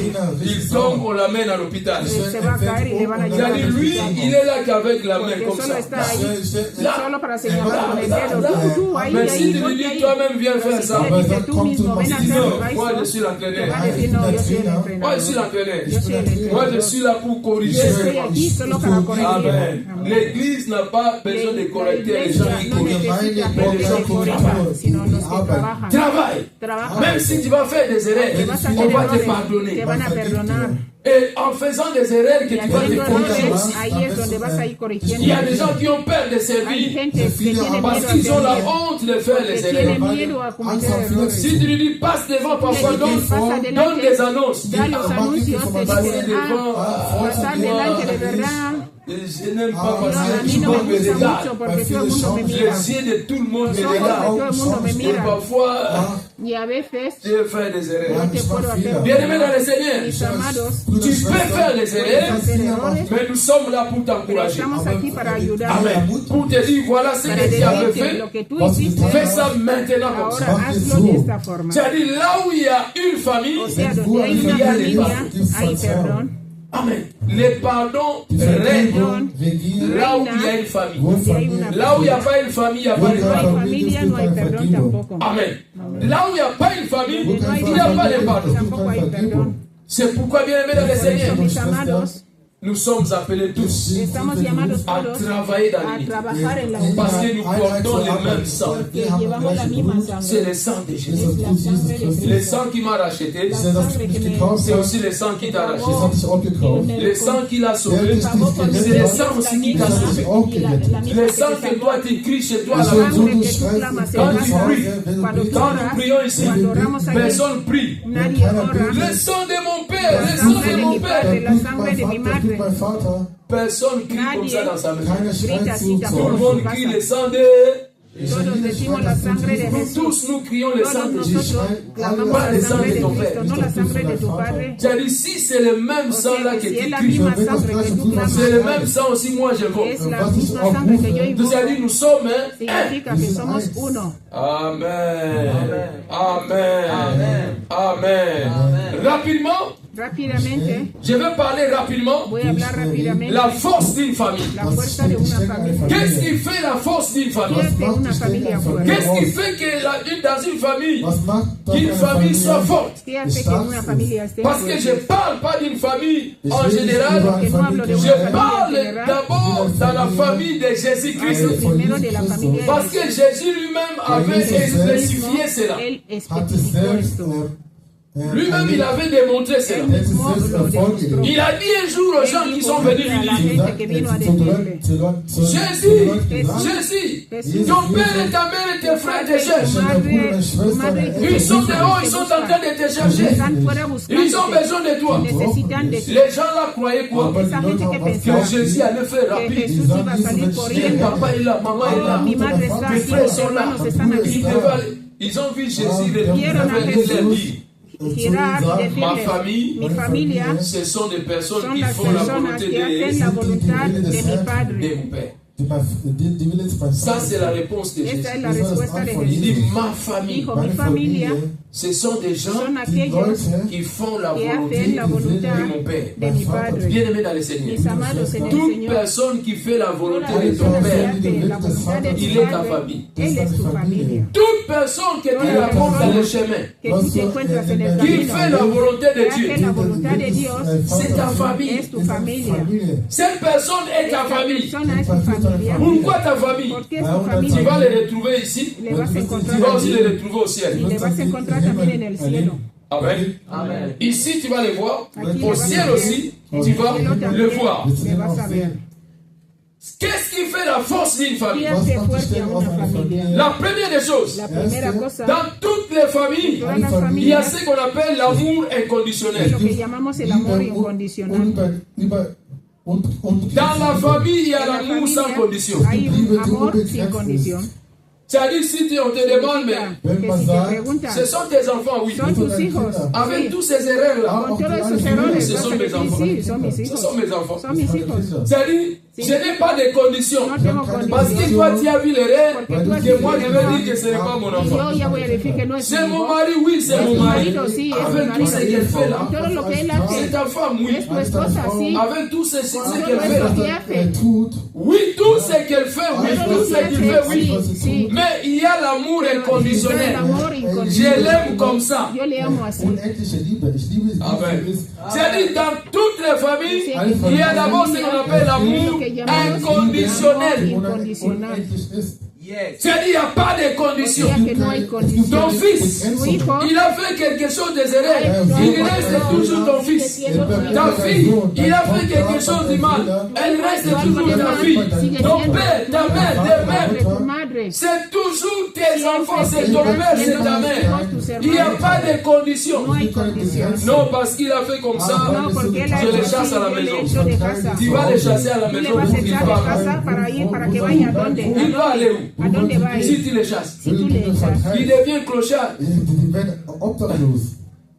Il tombe, on l'amène à l'hôpital. Se va a caer y le van a llevar C'est-à-dire, al lui, hospital. il est là qu'avec la main Que comme solo ça. está ahí, solo para señalar con el dedo. Tú, ahí, Mais si ahí, tu lui ponte dis ahí. toi-même, viens faire Si ça. tú le dices tú mismo, ven a Non, hacer moi je eso, suis te l'entraîneur. va a decir, no, yo soy el Moi je suis entrenador. l'entraîneur. Yo soy el Moi je entrenador. suis là pour Yo corriger. estoy aquí solo para corregir. Amen. Amén. L'église n'a pas besoin de La correcter les iglesia gens qui no corrigent. necesita gente que corrija, sino los que trabajan. Travaille. Trabajan. Même si tu vas faire des Que erreurs, vas a on hacer va te errores, pardonner. te van a perdonar. Et en faisant des erreurs que Y tu vas te haciendo corriger errores, aussi. ahí es donde vas a ir corrigiendo. Il y a des gens qui ont peur de Hay servir gente que tiene miedo parce a qu'ils ont la servir, honte de faire que les tiene erreurs. miedo a cometer errores. Si tu lui dis passe devant, parfois Le dices, pasa donne adelante, des annonces. da los anuncios, te Passer dicen, devant, pasar delante de verdad. je n'aime pas No, parce a que mí tout no le me monde me gusta regarde. mucho porque todo el mundo me mira. Les yeux de tout le monde me Los ojos de regardent. todo el mundo me Et miran. parfois, Y a veces je fais des erreurs. yo te puedo hacer Bien-aimés dans le Seigneur, mis amados, tu peux faire les erreurs, hacer errores, mais nous sommes là pour pero t'encourager. estamos aquí para ayudar, Amen. Pour te dire, voilà ce para que tu avais decirte fait. lo que tú hiciste, Fais ça maintenant comme ça. ahora hazlo de esta forma. C'est-à-dire, là où il y a une famille, O sea, donde hay una familia, hay perdón. Amen. Les pardons règnent là où il y a une famille. Donde hay una Là où il n'y a pas une famille, il n'y a pas de no hay pardon. familia, no hay perdón tampoco. Amen. Là où il n'y a pas une famille, Donde no hay il n'y a pas de familia, pardon. tampoco hay perdón. C'est pourquoi, bien aimés dans le Por eso, Seigneur, mis amados, nous sommes appelés tous estamos llamados à todos travailler dans a l'unité. trabajar en la Parce unidad, que nous portons le même sang. porque llevamos la misma C'est sangre. le sang de Jésus. Es la sangre de Le Cristo. sang qui m'a racheté, La sangre que me c'est aussi le sang qui t'a racheté. me Le sang qui l'a sauvé, pagó por c'est mí, le sang aussi qui t'a sauvé. y la misma Le que sang te que toi tu cries chez toi La là-bas. sangre que tú clamas en Quand tu casa, pries, cuando tú quand nous oras, prions ici, cuando oramos aquí, personne prie. nadie ora. Le sang de mon père, le La sang sangre de de mon mi père. padre, la sangre de mi madre. Personne crie comme ça dans sa maison. Grita así Tout le tampoco en monde su crie casa. le sang de... Todos decimos la sangre de Nous Jesús. tous nous crions le sang Todos de Jésus. nosotros clamamos Pas le la sang sangre de de ton Cristo, père. no la sangre de tu Padre. C'est-à-dire, si c'est le même O sang sea, là que que si es tu la cries, misma sangre que tú clamas, c'est le même sang aussi moi je es veux. la misma sangre que yo invoco, C'est-à-dire, nous sommes un. significa que somos uno. Amen. Amen. Amen. Rapidement, Rápidamente, je vais parler rapidement. voy a hablar rápidamente La force d'une famille. la fuerza de una familia. Qu'est-ce qui fait la force d'une ¿Qué famille? hace una familia fuerte? Qu'est-ce qui fait que dans une famille, qu'une famille soit forte? ¿Qué hace que una familia esté Parce que je ne fuerte? parle pas d'une famille en général. Que no hablo de una Je familia en parle general, d'abord dans la famille de Jésus-Christ. hablo primero de la familia de Parce que Jésus lui-même avait spécifié cela. Él especificó esto. Lui-même, il avait démontré cela. Él mismo lo demostró. Il a dit un jour aux gens Él qui dijo sont venus a lui la dire, gente que vino a decirle, Jésus, ton père et ta mère et tes frères te cherchent. Ils sont dehors, ils sont en train de te chercher. están fuera Ils ont buscando, besoin de toi. necesitan de ti. Les gens là croyaient quoi? Esa gente que Que pensaba Jésus allait faire que rapide. Jesús iba a salir Que corriendo. papa est là, maman est Oh, là. mi madre está Mes aquí, frères mis sont là. hermanos están aquí. Ils ont vu Jésus Vieron a leur Jesús dire, girar y ma decirle, famille, mi familia ce sont des personnes son qui las font la personas volonté que hacen la voluntad de mi de Padre. mon Père. Ça, c'est la réponse de Jésus. Esta es la respuesta de Il dit, Jesús. ma famille, Dijo, mi familia Ce sont des gens son aquellos qui font la que volonté hacen la voluntad de mon Père. de mi Padre. Bien-aimé dans le Seigneur. Mis amados en el Toute Señor, personne qui fait la volonté toda de ton persona que Père, hace la voluntad de il tu est ta Padre, famille. Él es tu familia. Toute personne que tu rencontres dans le chemin, Que tú te encuentras en el qui fait la camino, volonté que de hace Dieu, la voluntad de Dios, c'est ta famille. es tu familia. Cette personne est ta Esta famille. persona es tu familia. Pourquoi ta famille? ¿Por qué es tu Tu familia? vas les retrouver ici, Le vas a tu encontrar vas aussi allí les retrouver au y ciel. le vas a encontrar también en el cielo. Amen. Ici, tu vas les voir. Aquí Au le vas a ciel ver. aussi, En tu el vas cielo le también voir. le vas a ver. Qu'est-ce qui fait la force d'une ¿Qué famille? hace fuerte a una familia? La première des choses, La primera cosa, dans toutes les familles, todas las il y a familias, ce qu'on appelle l'amour es inconditionnel. lo que llamamos el amor incondicional. Dans la famille, il y a En la l'amour sans familia condition. hay un amor sin condición. C'est-à-dire, si on te demande, mais Que si te preguntan, ce sont tes enfants, oui. son tus hijos, Avec sí, tous ces erreurs-là, con todos esos errores, ce vas sont a mes decir, enfants. sí, son mis Ce hijos, sont mes enfants. son mis hijos. C'est-à-dire, je n'ai pas de conditions. No tengo Parce que condición. toi, tu as vu l'erreur, Porque tú has que moi, je visto vais dire que ce n'est pas mon Y enfant. yo ya voy a decir que no es mi C'est mon hijo. mari, oui, c'est Es mon tu mari. marido, sí, es mi Avec tout ce marido. qu'elle fait là. Todo lo que él C'est hace ta femme, oui. es tu esposa, sí. Avec tout ce Todo qu'elle fait eso que là. hace. Oui, tout ce qu'elle fait, oui, Todo tout lo ce que qu'il fait, hace, oui. sí, sí. Mais il y a l'amour Pero el inconditionnel. amor Je incondicional. l'aime comme ça. Yo le amo así. Amen. C'est-à-dire, dans toutes les familles, il y a d'abord ce qu'on appelle l'amour inconditionnel. Incondicional. C'est-à-dire, il n'y a pas de conditions. Ya que no hay Ton condición. fils, Tu hijo il a fait quelque chose de erreur. Il reste toujours ton fils. Ta fille, il a fait quelque chose de mal. Elle reste toujours ta fille. Ton père, ta mère, tes mères. tu madre. C'est toujours tes enfants, c'est ton père, c'est ta mère. Il n'y a pas de conditions. No hay condición. Non, parce qu'il a fait comme ça, No, porque él ha je hecho les así, chasse à la yo le maison. echo de casa. Tu vas les chasser à la Tú le maison vas a pour qu'ils echar de partent. casa para que vaya a dónde. Il va aller où? ¿A dónde va a Si ir? tu les chasses, Si tú le echas. il devient clochard.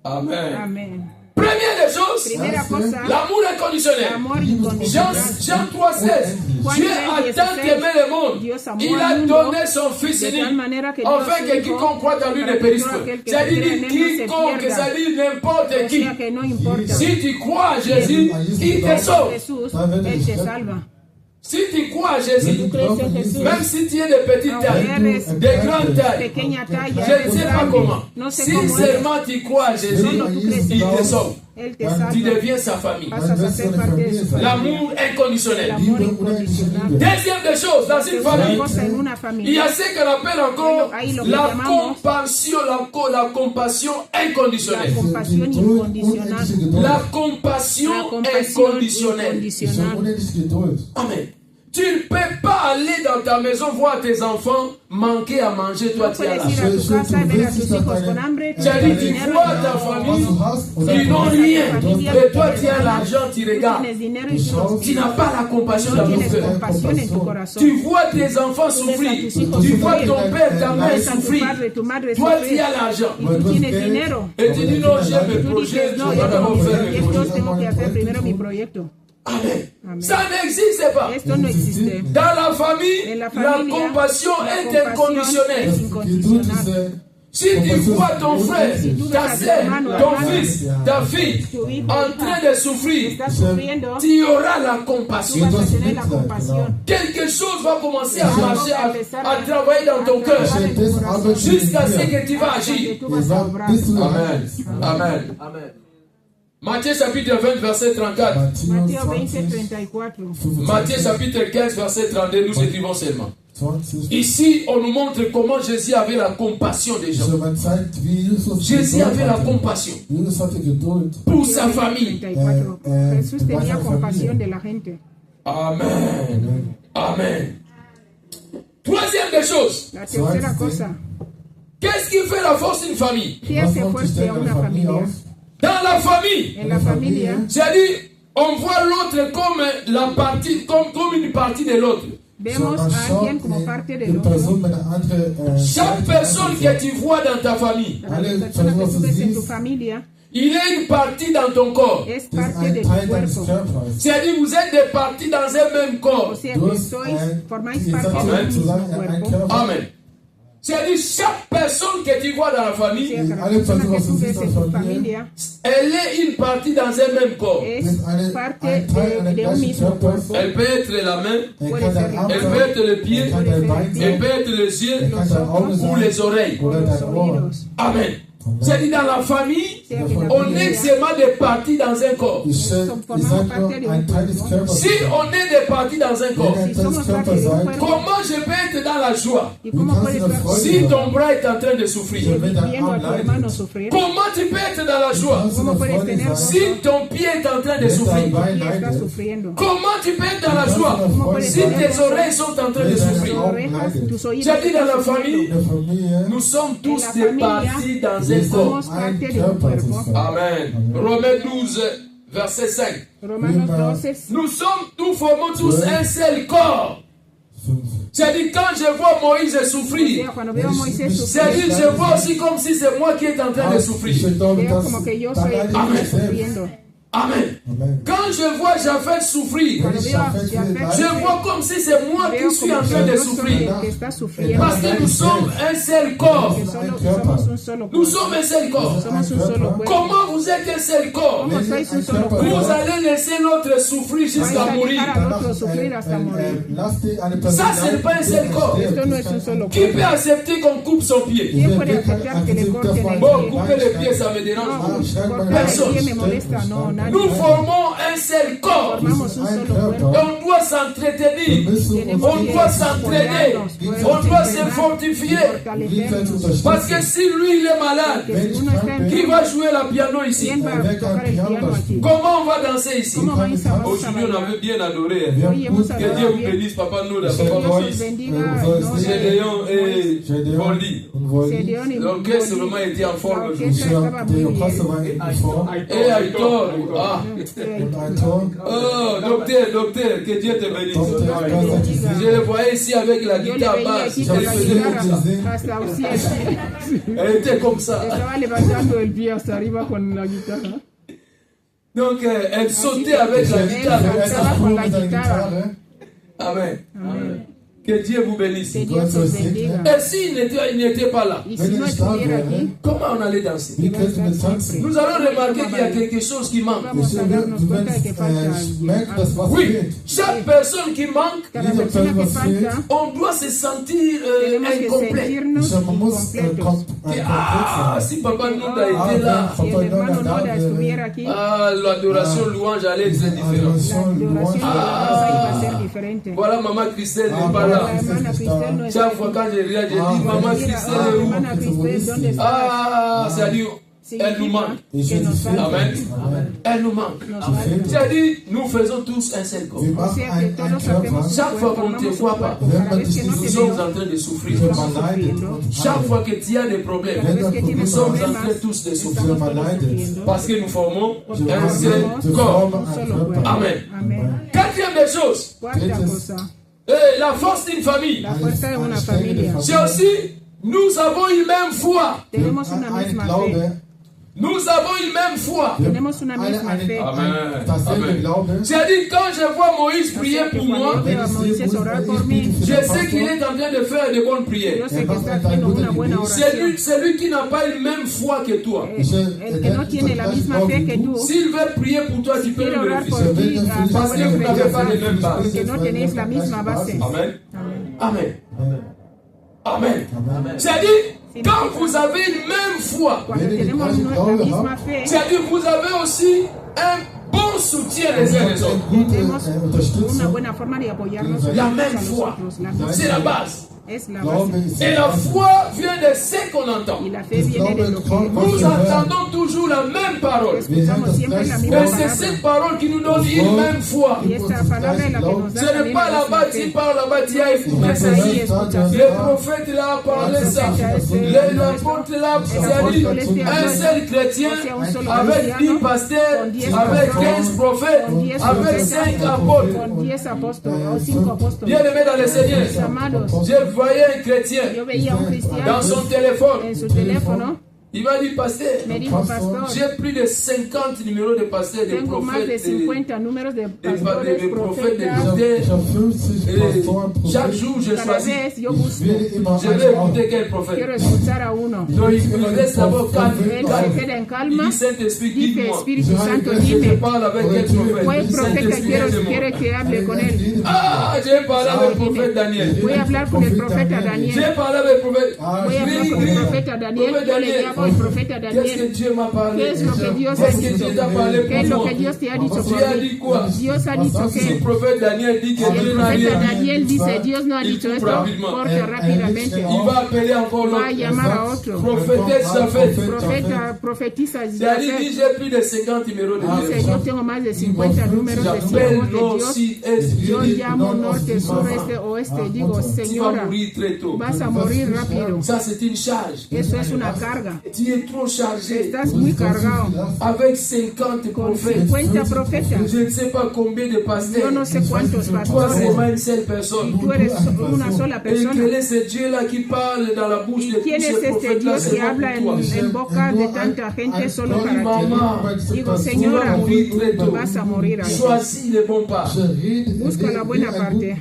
Amen. Amén. Première des choses, Primera cosa, l'amour inconditionnel. amor Jean, incondicional. Jean 3,16. Dieu a tant aimé le monde, il a donné son Fils de tal unique, manera que afin Dios que su quiconque croit en lui ne para que périsse todo pas. aquel que C'est-à-dire cree en él no se quiconque, pierda. c'est-à-dire n'importe O qui. sea que no importa. Si tu crois à Jésus, il te sauve. Jesús, Él te salva. Si tu crois à Jésus, Tú crees en Jesús, même si tu es de petite aunque taille, eres de grande taille, pequeña talla, je ne eres sais pas grande, comment. no sé Si cómo eres, seulement tu crois à Jésus, solo tú crees il en te Él, sauve. Él te Tu salva. deviens sa famille. Pasas a ser parte de su familia. L'amour inconditionnel. El amor incondicional. Deuxième des choses, dans une Segunda famille, cosa en una il y familia, a ce qu'on appelle encore Ahí lo que la llamamos compassion, la compassion la inconditionnelle. compasión incondicional. La compassion La compasión inconditionnelle. incondicional. Amen. Tu ne peux pas aller dans ta maison voir tes enfants manquer à manger, toi No tu es là. puedes ir a tu casa y ver a tus hijos con hambre, Tu as dit, tu dinero, vois ta famille, ils n'ont rien. Et toi tu as l'argent, tu tú regardes. tienes dinero y tú los Tu n'as pas la compassion no dans ton tienes cœur. compasión en tu corazón. Tu vois tes enfants souffrir. Tu vois ton père, ta mère Ves a tu souffrir. padre, tu madre Toi tu sufrir as l'argent. y tú tienes dinero. Et tu dis non, j'ai mes Tú projets, dices, je no, dois yo d'abord tengo mis faire mes proyectos, projets. tengo que hacer primero mi proyecto. Amen. Amen. Ça n'existe pas. Esto no existe. Dans la famille, En la la familia, compassion la est compasión inconditionnelle. es incondicional. Si tu vois ton frère, ta sœur, ton fils, ta fille en train de souffrir, Estás sufriendo, tu auras la tú compassion. vas a tener la compasión. Quelque chose va commencer à marcher, à travailler dans ton cœur, jusqu'à ce que tu vas agir. Tú vas a obrar. Amen. Amen. Matthieu chapitre 20, verset 34. Mateo 20:34. Matthieu chapitre 15, verset 32, nous écrivons seulement. Ici, on nous montre comment Jésus avait la compassion des gens. Jésus avait la compassion pour sa famille. 34. Jesús tenía compasión de la gente. Amen. Amen. Troisième des choses. La tercera cosa, Qu'est-ce qui fait la force d'une famille? ¿qué hace fuerte a una familia? Dans la famille, En la familia, c'est-à-dire, on voit l'autre comme la partie, comme une partie de l'autre. vemos a alguien como parte del otro. Chaque personne que tu vois dans ta famille, La persona que tú ves en tu familia il est une partie dans ton corps. es parte de tu cuerpo. C'est-à-dire, vous êtes des parties dans un même O corps. sea que formáis parte del mismo cuerpo. Amen. C'est-à-dire, chaque personne que tu vois dans la famille, elle est une partie dans un même corps. Elle peut être la main, elle peut être le pied, elle peut être les yeux ou les oreilles. Amen. C'est-à-dire dans la famille, on est seulement des parties dans un corps. Si on est des parties dans un corps, comment je peux être dans la joie si ton bras est en train de souffrir? Comment tu peux être dans la joie si ton pied est en train de souffrir? Comment tu peux être dans la joie si tes oreilles sont en train de souffrir? J'ai dit dans la famille, nous sommes tous des parties dans un corps. Amen. Romains 12, verset 5. Nous formons tous un seul corps. C'est-à-dire, quand je vois Moïse souffrir, c'est-à-dire, je vois aussi comme si c'est moi qui est en train de souffrir. Amen. Amen. Quand je vois Japhet souffrir, je vois comme si c'est moi qui suis en train de souffrir. Parce que nous sommes un seul corps. Nous sommes un seul corps. Comment vous êtes un seul corps? Vous allez laisser l'autre souffrir jusqu'à mourir. Ça, ce n'est pas un seul corps. Qui peut accepter qu'on coupe son pied? Bon, couper les pieds, ça me dérange. Personne. Nous formons un seul corps. On doit s'entretenir. On doit s'entraîner. On doit se fortifier. Parce que si lui il est malade, qui va jouer la piano ici? Comment on va danser ici? Aujourd'hui on avait bien adoré. Que Dieu vous bénisse, Papa nous, Papa Gédéon et Boldi. L'orchestre vraiment était en forme. Et Aitor. Oh, docteur, que Dieu te bénisse. Je le voyais ici avec la guitare basse. Elle était comme ça. Donc, elle sautait avec la guitare comme ça. Amen. Que Dieu vous bénisse. Et s'il n'était pas là, comment on allait danser? Nous allons remarquer qu'il y a quelque chose qui manque. Oui, chaque personne qui manque, on doit se sentir incomplet. Ah, si Papa Nouda était là, l'adoration louange allait être différente. Voilà, Maman Christelle n'est pas là. Chaque fois quand je regarde, je dis Maman Christelle est où? Ah, c'est-à-dire, elle nous manque. Amen. Elle nous manque. C'est-à-dire, nous faisons tous un seul corps. Chaque fois qu'on ne te voit pas, nous sommes en train de souffrir. Chaque fois que tu as des problèmes, nous sommes en train tous de souffrir. Parce que nous formons un seul corps. Amen. Quatrième des choses. La force d'une famille. C'est aussi, nous avons une même foi. Nous avons une même foi. Amen. C'est-à-dire, quand je vois Moïse prier pour moi, je sais qu'il est en train de faire de bonnes prières. C'est lui qui n'a pas une même foi que toi. S'il veut prier pour toi, tu peux le refuser. Parce que vous n'avez pas les mêmes bases. Amen. Amen. Amen. C'est-à-dire, quand vous avez une même foi, c'est-à-dire vous avez aussi un bon soutien les uns les autres. La même foi, c'est la base. Et la foi vient de ce qu'on entend. Nous entendons toujours la même parole. Et c'est cette parole qui nous donne une même foi. Ce n'est pas là-bas, tu parles là-bas, tu as écouté ceci. Les prophètes là parlé ça. Les apôtres là, c'est-à-dire un seul chrétien avec 10 pasteurs, avec 15 prophètes, avec 5 apôtres. Bien aimé dans le Seigneur. Je voyais un chrétien dans son téléphone. Il m'a dit, pasteur, Me dijo, pastor, j'ai plus de 50 numéros de pasteurs, de tengo más de prophètes, 50 números de pastores, de prophètes, profetas. Chaque jour, je Cada choisis. vez yo busco, Je vais écouter quel prophète. quiero escuchar a uno. Donc, il reste d'abord calme. Él se queda en Il calma. dit, Saint-Esprit, Dice, dis-moi. Espíritu Santo, Je dime, parle avec quel prophète? ¿cuál profeta Saint-Esprit, quiere que hable con él? Ah, j'ai parlé avec le prophète Daniel. Voy a hablar con el profeta Daniel. J'ai parlé avec le prophète. Voy a hablar con el profeta Daniel. Yo le llamo al profeta Qu'est-ce que Daniel. Dieu m'a parlé? ¿Qué es lo que Dios ha Qu'est-ce que dicho? Dieu t'a parlé ¿Qué es pour lo moi? que Dios te ha dicho Dieu por a mí? dit quoi? Dios ha dicho Si le que prophète Daniel dit que el Dieu n'a profeta rien dit, Daniel dice, Dios no ha il dicho coupe esto, rapidement. corte rápidamente. Il va appeler encore Va a l'autre. llamar a otro. Prophétesse Japheth. Profeta, profetiza C'est-à-dire, Jafet. j'ai plus de 50 numéros de Dice, Dieu. yo tengo más de 50 números de J'appelle siervos de nord, Dios. sud, est. Yo Je dis, llamo norte, sur, este, oeste. Digo, tu vas señora, mourir très tôt. vas a morir rápido. Ça, c'est une charge. Eso es una carga. Tu es trop chargé. Estás muy cargado. Avec 50 Con prophètes. 50 profetas. Je ne sais pas combien de Yo pasteurs. no sé cuántos Toi, c'est pastores. pas une seule personne. Y tú eres una sola Et persona. quel est ce Dieu-là qui parle dans la bouche ¿Y de tous quién es ces este prophètes-là? Dios C'est que pas habla pour toi. en boca de tanta gente solo Dis, para ti? maman, Digo, tu vas señora, mourir très tôt. vas a morir ahí. Choisis le bon pas. Busca la buena parte.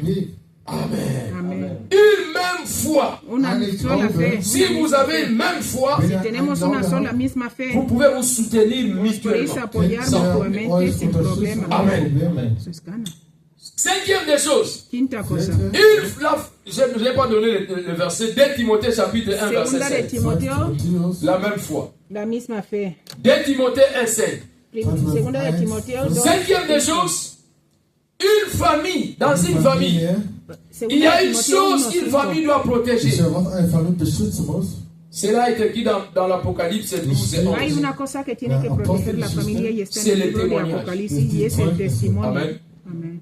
Amen. Amén. Une même foi. Una sola fe. Si vous avez une même foi, Si tenemos una sola misma fe, vous pouvez vous soutenir podéis mutuellement. apoyar mutuamente sin problema. Amen. Eso es gana. Cinquième des choses. Quinta cosa. Je n'ai pas donné le verset. 2 Timothée chapitre 1 verset Segunda de 7. Timoteo, La même foi. la misma fe. 2 Timothée 1 5. Segunda de Timoteo 2. Cinquième des choses. Une famille, dans une famille, il y a une chose qu'une famille doit protéger. Cela est écrit dans l'Apocalypse 12 et Hay 11. una cosa que tiene que proteger la familia y está C'est en le el libro de témoignage. Apocalipsis y es el testimonio. Amen. Amén.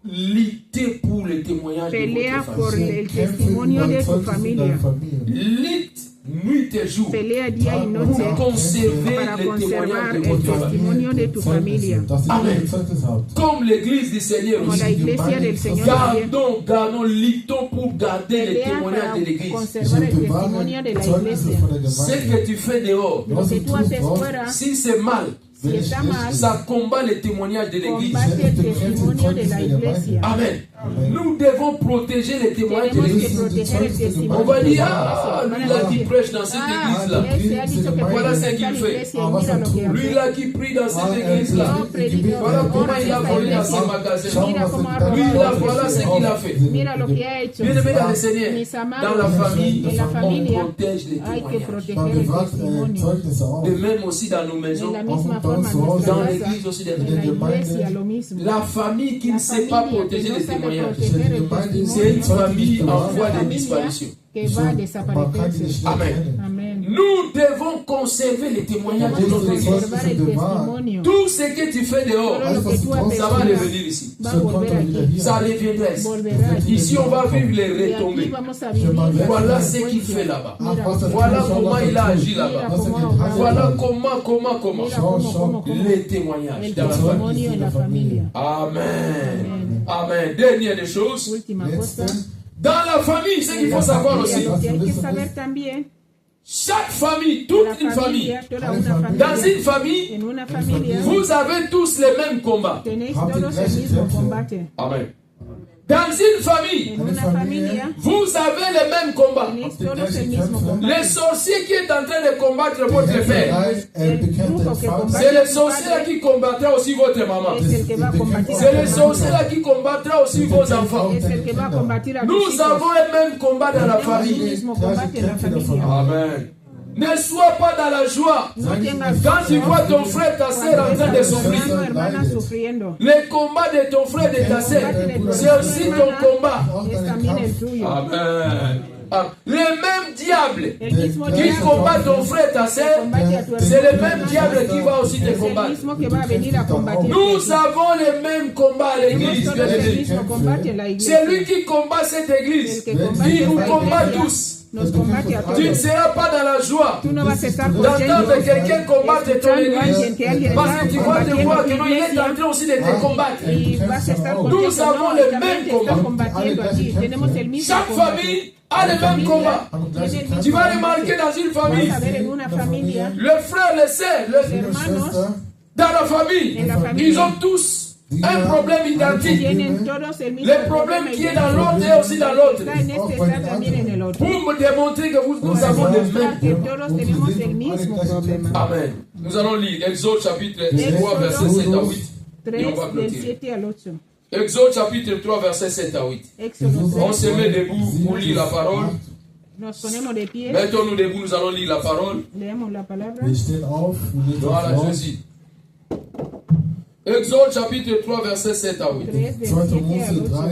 Luttez pour le témoignage de Pelea votre por famille. el testimonio de tu familia. Lutte nuit et jour Pelea día y pour noche conserver para le témoignage conservar de el votre famille. testimonio de tu familia. Comme l'église du Seigneur Como la aussi. iglesia del Señor también. Gardons, luttons pour garder le Pelea témoignage para de l'église. conservar el testimonio de la iglesia. Ce que tu fais dehors, Lo que tú haces fuera, si c'est mal, si está mal, ça combat le témoignage de l'église. combate el testimonio de la iglesia. Amen. Nous devons protéger les témoignages de Tenemos que l'église. proteger el testimonio On va de dire, la ah, lui là qui prêche dans cette église-là. ese ha dicho que Voilà ce predica qu'il en la fait. iglesia y mira lo que Lui hace. là qui prie dans cette église-là. No, predica, Voilà comment ora il a esta volé dans iglesia. ses magasins. Mira cómo ha Lui là, robado. voilà ce qu'il a fait. Mira lo que ha hecho. Bien aimé dans le Seigneur, Mis amados, dans la famille, en la on familia protège les hay que témoignages. proteger el testimonio. De même aussi dans nos De maisons, la misma forma en nuestra dans casa, l'église aussi. en la iglesia lo mismo. La famille qui La ne sait pas familia protéger que no les sabe témoignages, proteger el c'est une testimonio famille en es voie una de familia disparition. que va a desaparecerse. Amen. Amén. Nous devons conserver les témoignages de Tenemos notre que église. conservar el testimonio. Tout ce que tu fais dehors, Todo lo que tú haces ça va fuera revenir ici. va a volver aquí. Ça reviendra ici. Volverá aquí. Ici, on va vivre les Y aquí retombées. vamos a vivir las Voilà ce qu'il consecuencias. fait là-bas. Mira, Voilà comment il a agi mira là-bas. cómo ha obrado. Voilà comment. Mira cómo. Les témoignages El dans la famille. testimonio en la familia. Amen. Amen. Dernière des choses. Última cosa. Dans la famille, ce qu'il faut savoir Y aussi, lo que hay que saber también, chaque famille, toute la une famille, familia, toda una dans familia, une famille, en una familia, vous avez tous les mêmes combats. tenéis todos el mismo combate. Amen. Dans une famille, En una familia, vous avez les mêmes combats. tenéis todos el mismo combate. Le sorcier qui est en train de combattre votre père, El brujo que combate c'est a le tu sorcier là padre qui combattra aussi votre maman. es el que va a combatir C'est a le tu sorcier hermano. là qui combattra aussi vos enfants. Es el que va a combatir a tus Nous hijos. avons un même combat dans la Tenemos el famille. mismo combate en la familia. Amen. Ne sois pas dans la joie. No tengas Quand tu vois ton frère, ta sœur en train de tu souffrir, hermano o hermana sufriendo. le combat de ton frère et de ta sœur, c'est aussi ton combat. Es también el tuyo. Amen. Le même diable El mismo qui diablo combat ton frère, ta sœur, combate a tu c'est le hermano. même diable qui va aussi te Es el combattre. mismo que va a venir a combatir. Nous avons les mêmes combats à Tenemos l'église. todos el mismo combate en la iglesia. C'est lui qui combat cette église. El que combate Il nous esta combat iglesia tous. Tu ne seras pas dans la joie d'entendre quelqu'un combattre ton église. Parce que tu vas te voir que non, il est en train aussi de te combattre. Nous avons le même combat. Chaque famille a le même combat. Tu vas remarquer dans une famille, le frère, les sœurs, dans la famille, ils ont tous un problème identique. Le problème qui est dans l'autre est aussi dans l'autre. Pour me démontrer que nous avons les mêmes. Amen. Nous allons lire Exode chapitre 3, verset 7 à 8. Et on va clôturer. Exode chapitre 3, verset 7 à 8. On se met debout pour lire la parole. Mettons-nous debout, nous allons lire la parole. Voilà, Jésus. Exode chapitre 3, verset 7 à 8.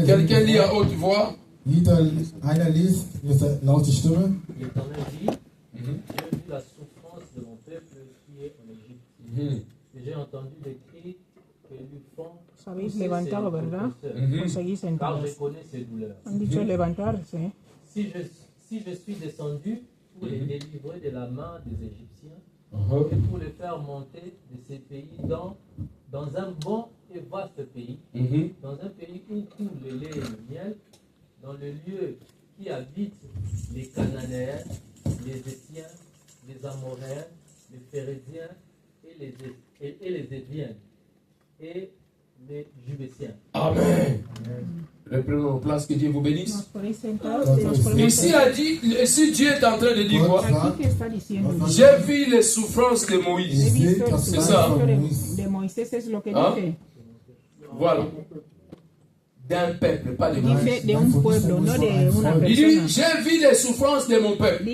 Quelqu'un lit à haute voix. Einer liest mit lauter Stimme. L'Éternel dit, j'ai vu la souffrance de mon peuple qui est en Égypte. Et j'ai entendu des cris que lui font. Sabéis levantar, ¿verdad? Conseguís Car je sentaros. connais ses douleurs. Han dicho levantarse. Si je suis descendu pour les délivrer de la main des Égyptiens, et pour les faire monter de ces pays dans un bon et vaste pays, dans un pays où coule le lait et le miel, dans le lieu qui habite les Cananéens, les Étiens, les Amoréens, les Phéréziens et les Éviens et les Jubésiens. Amen. Reprenons place, que Dieu vous bénisse. Ici, il a dit, si Dieu est en train de dire quoi? J'ai vu les souffrances de Moïse. C'est ça. Hein? Voilà. D'un peuple, pas de Moïse. Il dit, j'ai vu les souffrances de mon peuple.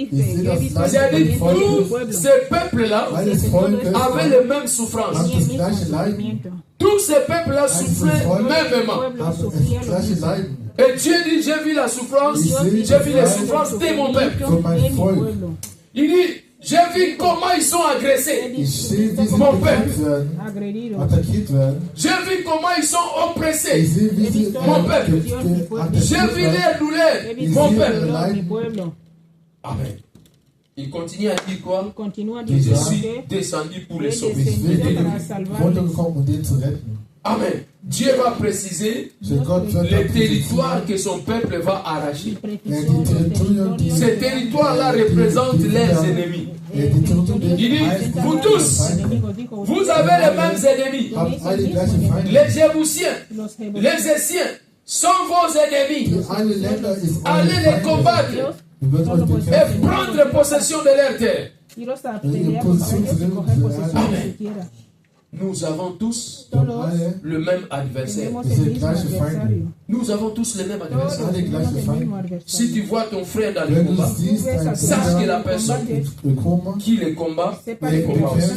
C'est-à-dire, tous ces peuples-là avaient les mêmes souffrances. Tous ces peuples-là souffraient mêmement. Et Dieu dit, j'ai vu la souffrance, j'ai vu les souffrances de mon peuple. Il dit, j'ai vu comment ils sont agressés, mon peuple. J'ai vu comment ils sont oppressés, mon peuple. J'ai vu les douleurs, mon peuple. Amen. Il continue à dire quoi? Que je suis descendu pour les sauver. Amen. Dieu va préciser les territoires que son peuple va arracher. Ces territoires-là représentent leurs ennemis. Il dit, vous tous, vous avez les mêmes ennemis. Les Jébusiens, les Essiens sont vos ennemis. Allez les combattre et prendre possession de leur terre. Amen. Nous avons tous le même adversaire. Nous avons tous le même adversaire. Si tu vois ton frère dans le combat, sache que la personne qui le combat, les combat aussi.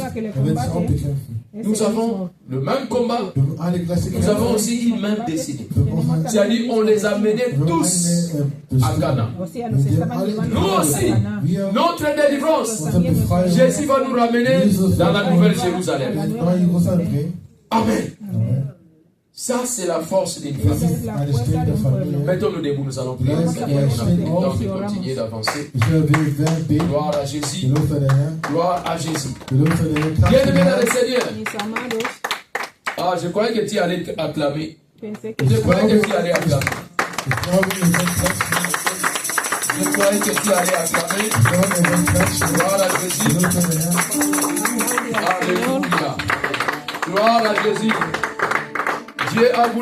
Nous avons le même combat. Nous avons aussi une même destinée. C'est-à-dire, on les a menés tous à Canaan. Nous aussi, notre délivrance, Jésus va nous ramener dans la nouvelle Jérusalem. Amen. Ça, c'est la force d'une famille. Mettons-nous debout, nous allons prier. Seigneur, on a pris le temps de continuer d'avancer. Gloire à Jésus. Gloire à Jésus. Bien-aimé dans le Seigneur. Ah, je croyais que tu allais acclamer. Je croyais que tu allais acclamer. Je croyais que tu allais acclamer. Gloire à Jésus. Alléluia. Gloire à Jésus. Dieu a voulu